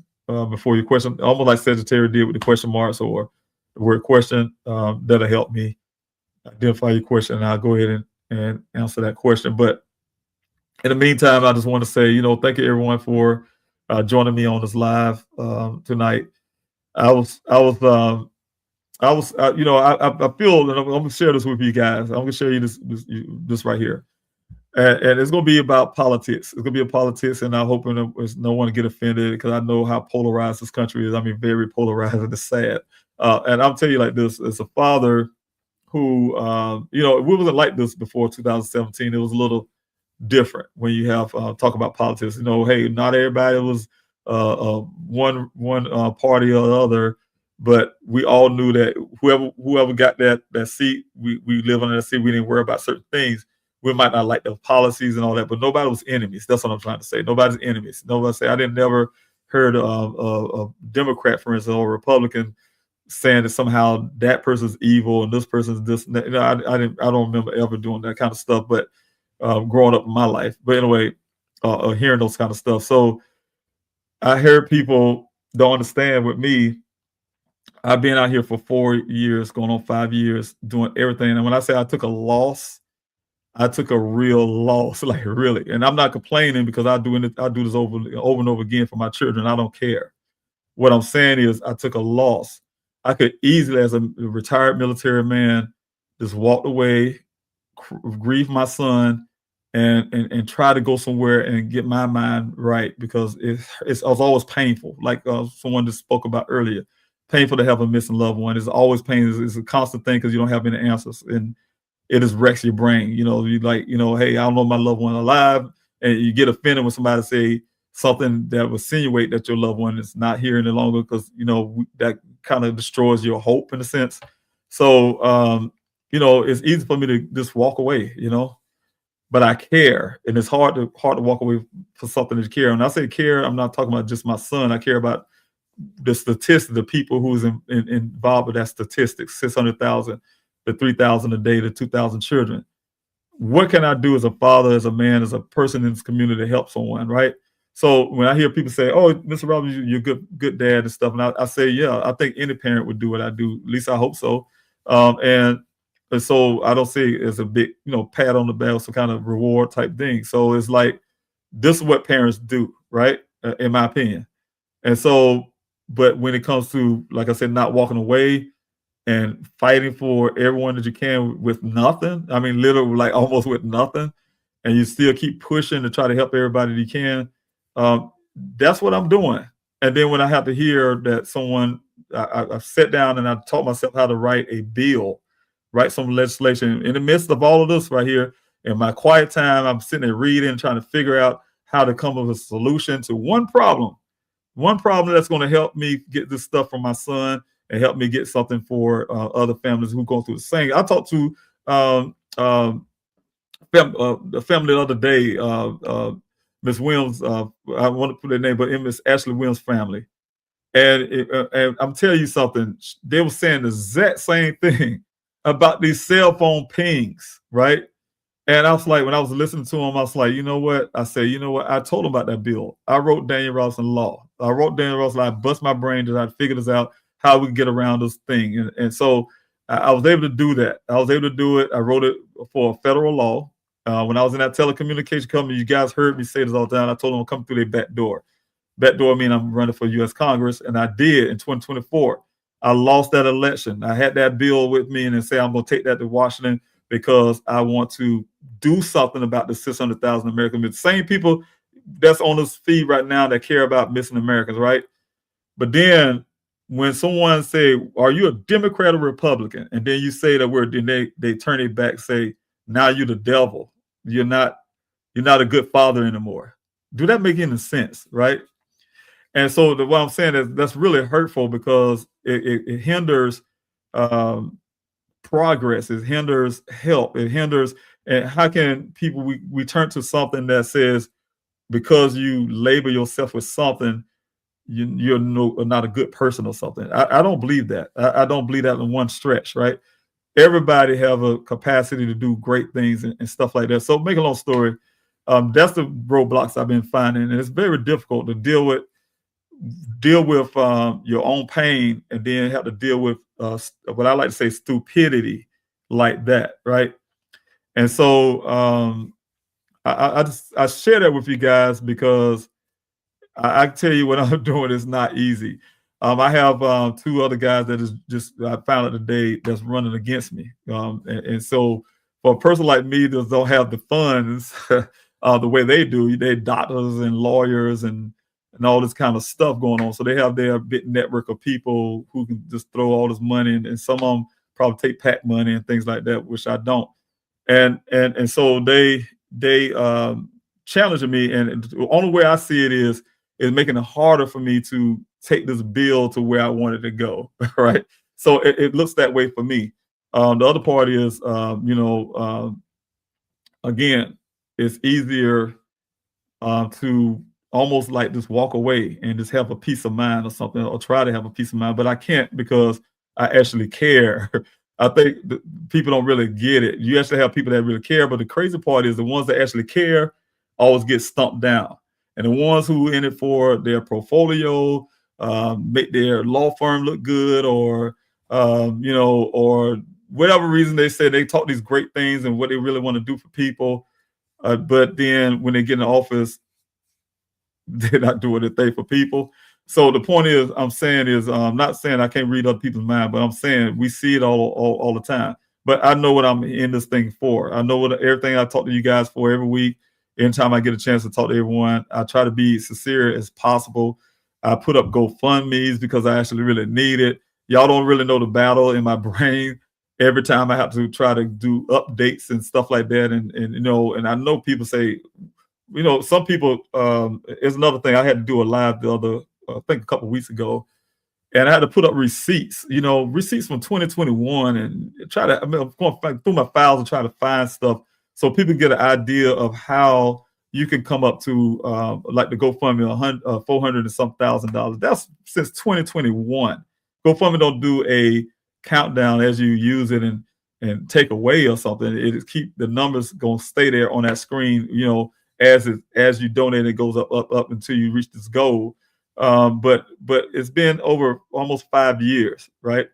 before your question, almost like Sagittarius did with the question marks or the word question. That'll help me identify your question, and I'll go ahead and answer that question. But in the meantime, I just want to say, thank you everyone for joining me on this live tonight. I feel, and I'm going to share this with you guys. I'm going to show you this right here. And it's going to be about politics. It's going to be a politics, and I'm hoping there's no one to get offended because I know how polarized this country is. I mean, very polarized, and it's sad. And I'll tell you like this, as a father who, it wasn't like this before 2017. It was a little different when you have talk about politics. You know, hey, not everybody was one party or the other, but we all knew that whoever got that seat, we live on that seat. We didn't worry about certain things. We might not like the policies and all that, but nobody was enemies. That's what I'm trying to say. Nobody's enemies. Nobody say I didn't never heard a Democrat, for instance, or a Republican saying that somehow that person's evil and this person's this. You know, I don't remember ever doing that kind of stuff. But growing up in my life, but anyway, hearing those kind of stuff. So I heard people don't understand with me. I've been out here for 4 years, going on 5 years, doing everything. And when I say I took a loss, I took a real loss, like really. And I'm not complaining because I do this over and over again for my children. I don't care. What I'm saying is I took a loss. I could easily, as a retired military man, just walk away, grieve my son, and try to go somewhere and get my mind right, because it's always painful. Like someone just spoke about earlier, painful to have a missing loved one. It's always pain. It's a constant thing because you don't have any answers, and it just wrecks your brain. You know, you like, you know, hey, I don't know my loved one alive, and you get offended when somebody say something that would insinuate that your loved one is not here any longer, because you know that kind of destroys your hope in a sense. So you know, it's easy for me to just walk away, you know, but I care, and it's hard to walk away for something to care. And I say care, I'm not talking about just my son. I care about the statistics, the people who's involved with that statistics, 600,000, the 3,000 a day, the 2,000 children. What can I do as a father, as a man, as a person in this community to help someone, right? So when I hear people say, "Oh, Mr. Robbins, you're good dad and stuff," and I say, yeah, I think any parent would do what I do. At least I hope so. And so I don't see it as a big, you know, pat on the back, some kind of reward type thing. So it's like, this is what parents do, right? In my opinion. And so, but when it comes to, like I said, not walking away and fighting for everyone that you can with nothing, I mean, literally like almost with nothing, and you still keep pushing to try to help everybody that you can, that's what I'm doing. And then when I have to hear that someone, I've sat down and I taught myself how to write a bill, write some legislation in the midst of all of this right here. In my quiet time, I'm sitting there reading, trying to figure out how to come up with a solution to one problem that's going to help me get this stuff from my son and help me get something for other families who go through the same. I talked to the family the other day, Miss Williams, I want to put their name, but Miss Ashley Williams' family. And I'm telling you something, they were saying the exact same thing about these cell phone pings, right? And I was like, when I was listening to them, I was like, you know what? I said, you know what? I told them about that bill. I wrote Daniel Robinson law. I wrote Daniel Robinson law. I bust my brain to try to figure this out, how we can get around this thing. And so I was able to do that. I was able to do it. I wrote it for a federal law. When I was in that telecommunication company, you guys heard me say this all the time. I told them I'll come through their back door. Back door mean I'm running for U.S. Congress, and I did in 2024. I lost that election. I had that bill with me and then say I'm going to take that to Washington because I want to do something about the 600,000 Americans. The same people that's on this feed right now that care about missing Americans, right? But then when someone say, "Are you a Democrat or Republican?" and then you say that then they turn it back, say, "Now you're the devil. You're not a good father anymore." Do that make any sense, right? And so what I'm saying is that's really hurtful because it hinders progress. It hinders help. It hinders. And how can people, we turn to something that says, because you label yourself with something, you're not a good person or something. I don't believe that. I don't believe that in one stretch, right? Everybody have a capacity to do great things and stuff like that. So make a long story, that's the roadblocks I've been finding. And it's very difficult to deal with your own pain and then have to deal with what I like to say stupidity like that, right? And so I share that with you guys because I tell you what I'm doing is not easy. I have two other guys that is just I found out today that's running against me, and so for a person like me that don't have the funds the way they do, they doctors and lawyers and all this kind of stuff going on. So they have their big network of people who can just throw all this money, and some of them probably take PAC money and things like that, which I don't. And so they they challenging me, and the only way I see it is making it harder for me to take this bill to where I wanted to go. Right. So it looks that way for me. The other part is, again, it's easier to almost like just walk away and just have a peace of mind or something, or try to have a peace of mind, but I can't because I actually care. I think people don't really get it. You actually have people that really care, but the crazy part is the ones that actually care always get stumped down. And the ones who in it for their portfolio, make their law firm look good, or or whatever reason they say they talk these great things and what they really want to do for people, but then when they get in office, they're not doing a thing for people. So the point is, I'm saying is, I'm not saying I can't read other people's mind, but I'm saying we see it all the time. But I know what I'm in this thing for. I know what everything I talk to you guys for every week. Anytime I get a chance to talk to everyone, I try to be sincere as possible. I put up GoFundMe's because I actually really need it. Y'all don't really know the battle in my brain every time I have to try to do updates and stuff like that. And I know people say, some people, it's another thing. I had to do a live the other, I think a couple of weeks ago, and I had to put up receipts, receipts from 2021, and I'm going through my files and try to find stuff so people get an idea of how you can come up to like the GoFundMe, $400 and some $1,000. That's since 2021. GoFundMe don't do a countdown as you use it and take away or something. It keep the numbers going to stay there on that screen, as you donate, it goes up until you reach this goal. But it's been over almost 5 years, right?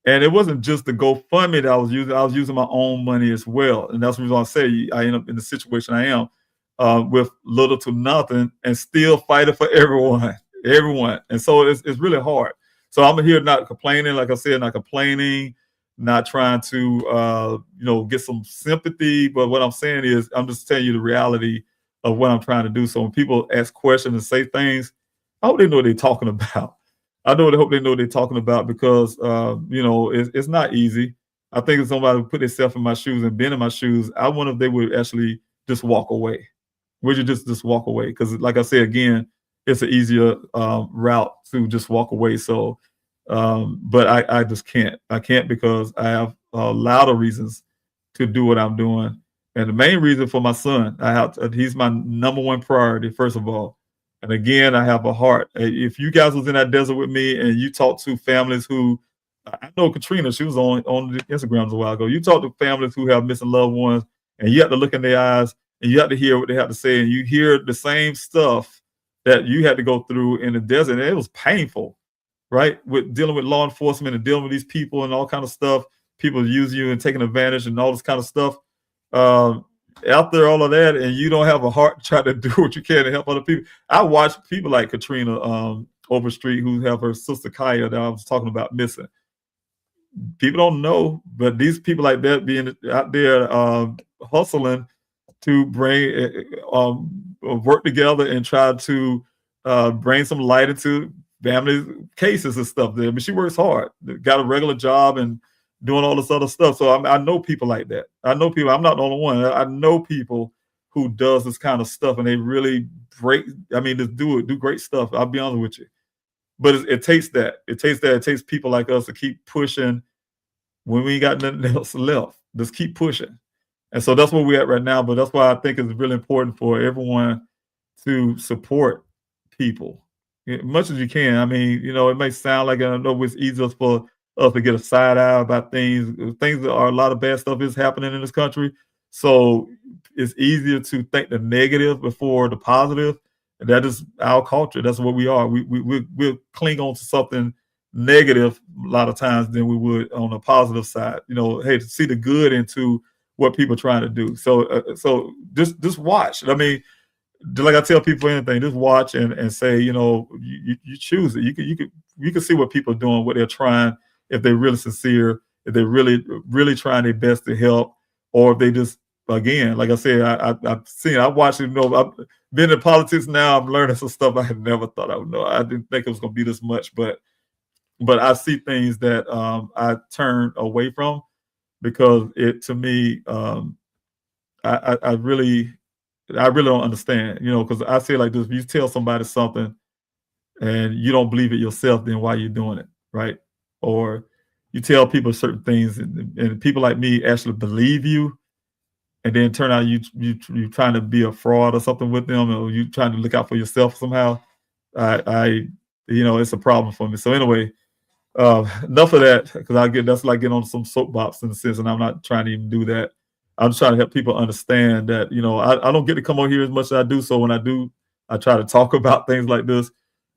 And it wasn't just the GoFundMe that I was using. I was using my own money as well. And that's the reason I say I end up in the situation I am, with little to nothing and still fighting for everyone. And so it's really hard. So I'm here not complaining, like I said, not complaining, not trying to, get some sympathy. But what I'm saying is I'm just telling you the reality of what I'm trying to do. So when people ask questions and say things, I hope they know what they're talking about. I hope they know what they're talking about because, it's not easy. I think if somebody would put themselves in my shoes and been in my shoes, I wonder if they would actually just walk away. Would you just walk away? Because like I said, again, it's an easier route to just walk away. So, but I just can't. I can't because I have a lot of reasons to do what I'm doing. And the main reason for my son, he's my number one priority, first of all. And again, I have a heart. If you guys was in that desert with me and you talk to families who, I know Katrina, she was on the Instagrams a while ago. You talk to families who have missing loved ones, and you have to look in their eyes and you have to hear what they have to say. And you hear the same stuff that you had to go through in the desert. And it was painful, right? With dealing with law enforcement and dealing with these people and all kind of stuff. People use you and taking advantage and all this kind of stuff. After all of that, and you don't have a heart to try to do what you can to help other people. I watch people like Katrina Overstreet, who have her sister Kaya that I was talking about missing. People don't know, but these people like that being out there hustling to bring work together and try to bring some light into family cases and stuff there. I mean, she works hard, got a regular job and doing all this other stuff. So I know people like that. I know people. I'm not the only one. I know people who does this kind of stuff, and they really just do great stuff. I'll be honest with you. But it takes that. It takes people like us to keep pushing when we ain't got nothing else left. Just keep pushing. And so that's where we're at right now. But that's why I think it's really important for everyone to support people as much as you can. I mean, it may sound like, I know it's easier for us to get a side eye about things that are a lot of bad stuff is happening in this country. So it's easier to think the negative before the positive. And that is our culture. That's what we are. We'll cling on to something negative a lot of times than we would on the positive side. Hey, to see the good into what people are trying to do. So just watch. I mean, like I tell people anything, just watch and say, you choose it. You can see what people are doing, what they're trying, if they're really sincere, if they're really trying their best to help, or if they just, again, like I said, I've watched it. I've been in politics now. I'm learning some stuff I had never thought I would know. I didn't think it was going to be this much, but I see things that I turn away from because it, to me, I really don't understand, because I say like this: if you tell somebody something and you don't believe it yourself, then why are you doing it, right? Or you tell people certain things, and people like me actually believe you, and then turn out you trying to be a fraud or something with them, or you trying to look out for yourself somehow. It's a problem for me. So anyway, enough of that, because that's like getting on some soapbox in a sense, and I'm not trying to even do that. I'm trying to help people understand that I don't get to come on here as much as I do. So when I do, I try to talk about things like this.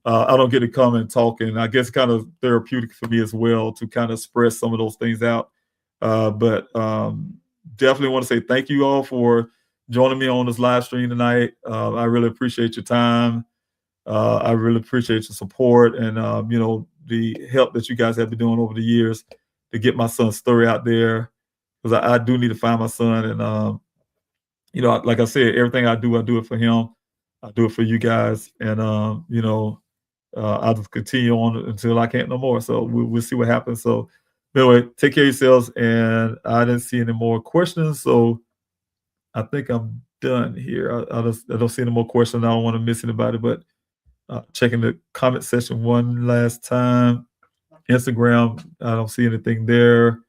I don't get to come and talk, and I guess kind of therapeutic for me as well to kind of express some of those things out. But definitely want to say thank you all for joining me on this live stream tonight. I really appreciate your time. I really appreciate your support and the help that you guys have been doing over the years to get my son's story out there, because I do need to find my son. And like I said, everything I do it for him. I do it for you guys, and I'll just continue on until I can't no more. So we'll see what happens. So anyway, take care of yourselves. And I didn't see any more questions, so I think I'm done here. I don't see any more questions. I don't want to miss anybody, but checking the comment section one last time. Instagram, I don't see anything there.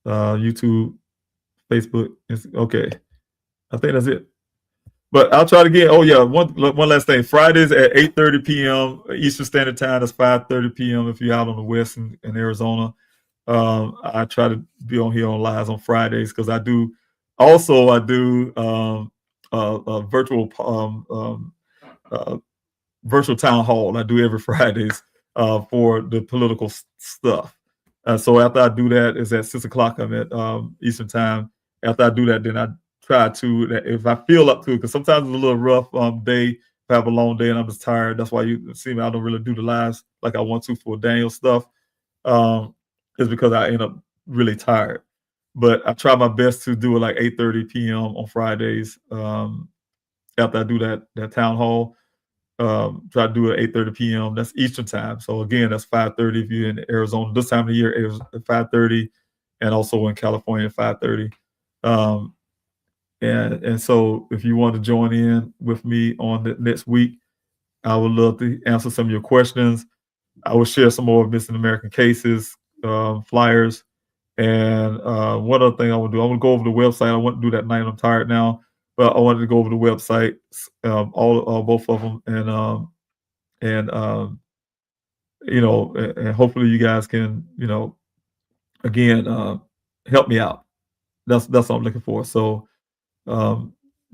YouTube, Facebook, okay. I think that's it. But I'll try it again. Oh yeah, one last thing. Fridays at 8:30 p.m. Eastern Standard Time. That's 5:30 p.m. if you're out on the West in Arizona. I try to be on here on lives on Fridays, because I do a virtual virtual town hall. I do every Fridays for the political stuff. So after I do that, is at 6 o'clock. I'm at Eastern Time. After I do that, then I try to, if I feel up to it, because sometimes it's a little rough day. If I have a long day and I'm just tired, that's why you see me. I don't really do the lives like I want to for Daniel stuff. Is because I end up really tired. But I try my best to do it like 8:30 p.m. on Fridays. After I do that town hall, try to do it 8:30 p.m. That's Eastern Time. So again, that's 5:30 if you're in Arizona. This time of the year is 5:30, and also in California 5:30. And so if you want to join in with me on the next week, I would love to answer some of your questions. I will share some more missing American cases, flyers, and one other thing I will do. I want to go over the website. I want to do that tonight. I'm tired now, but I wanted to go over the website, both of them, and hopefully you guys can, again, help me out. That's what I'm looking for. So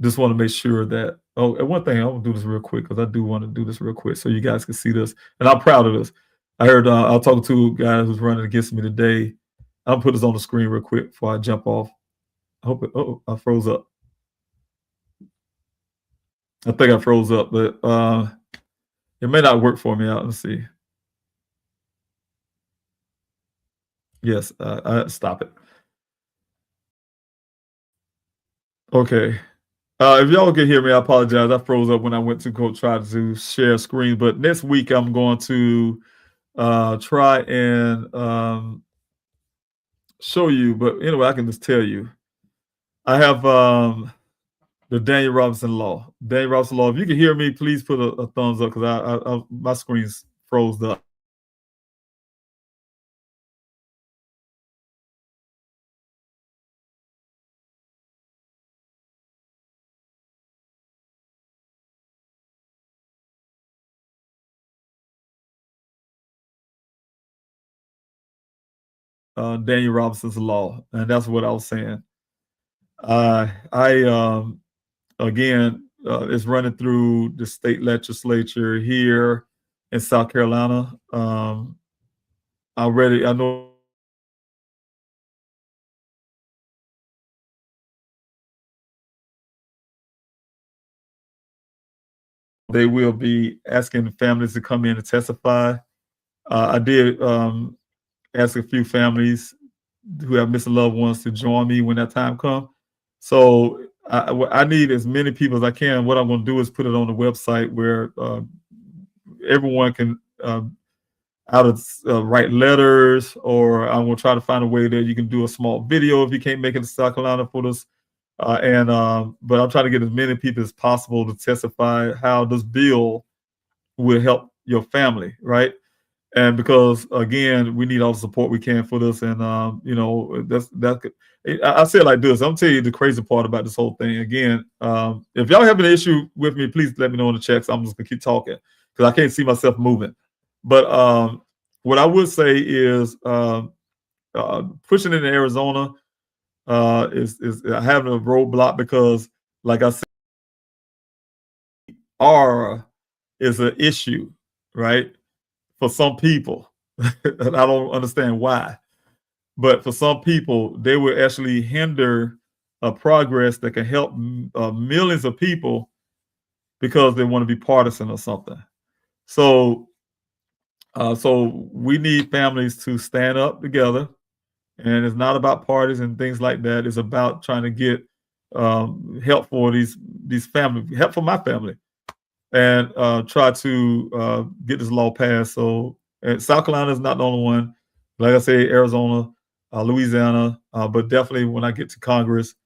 just want to make sure that. Oh, and one thing, I want to do this real quick, because I do want to do this real quick so you guys can see this, and I'm proud of this. I heard I was talking to a guy who's running against me today. I'll put this on the screen real quick before I jump off. I hope it. Oh, I froze up. I think I froze up, but it may not work for me. Let's see. Yes, I stop it. Okay. If y'all can hear me, I apologize. I froze up when I went to go try to share screen. But next week, I'm going to try and show you. But anyway, I can just tell you. I have the Daniel Robinson Law. Daniel Robinson Law. If you can hear me, please put a thumbs up, because my screen's froze up. Daniel Robinson's Law, and that's what I was saying. Again, it's running through the state legislature here in South Carolina. I know they will be asking families to come in and testify. I did ask a few families who have missing loved ones to join me when that time comes. So I need as many people as I can. What I'm going to do is put it on the website where everyone can write letters, or I'm going to try to find a way that you can do a small video if you can't make it to South Carolina for this But I'm trying to get as many people as possible to testify how this bill will help your family, right? And because again, we need all the support we can for this, and I say it like this. I'm telling you the crazy part about this whole thing. Again, if y'all have an issue with me, please let me know in the chats. I'm just gonna keep talking because I can't see myself moving. But what I would say is pushing it in Arizona is having a roadblock because, like I said, R is an issue, right? For some people, and I don't understand why, but for some people, they will actually hinder a progress that can help millions of people because they want to be partisan or something. So we need families to stand up together, and it's not about parties and things like that. It's about trying to get help for these families, help for my family, and try to get this law passed. So South Carolina is not the only one. Like I say, Arizona, Louisiana, but definitely when I get to Congress,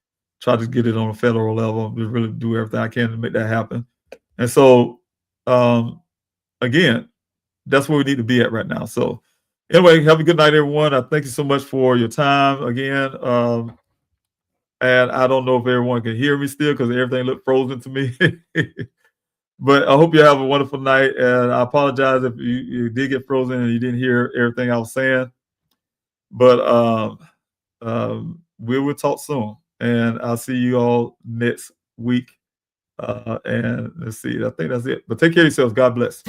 try to get it on a federal level. Just really do everything I can to make that happen. And so, again, that's where we need to be at right now. So anyway, have a good night, everyone. I thank you so much for your time again. And I don't know if everyone can hear me still because everything looked frozen to me. But I hope you have a wonderful night. And I apologize if you did get frozen and you didn't hear everything I was saying. But we will talk soon. And I'll see you all next week. And let's see, I think that's it. But take care of yourselves. God bless.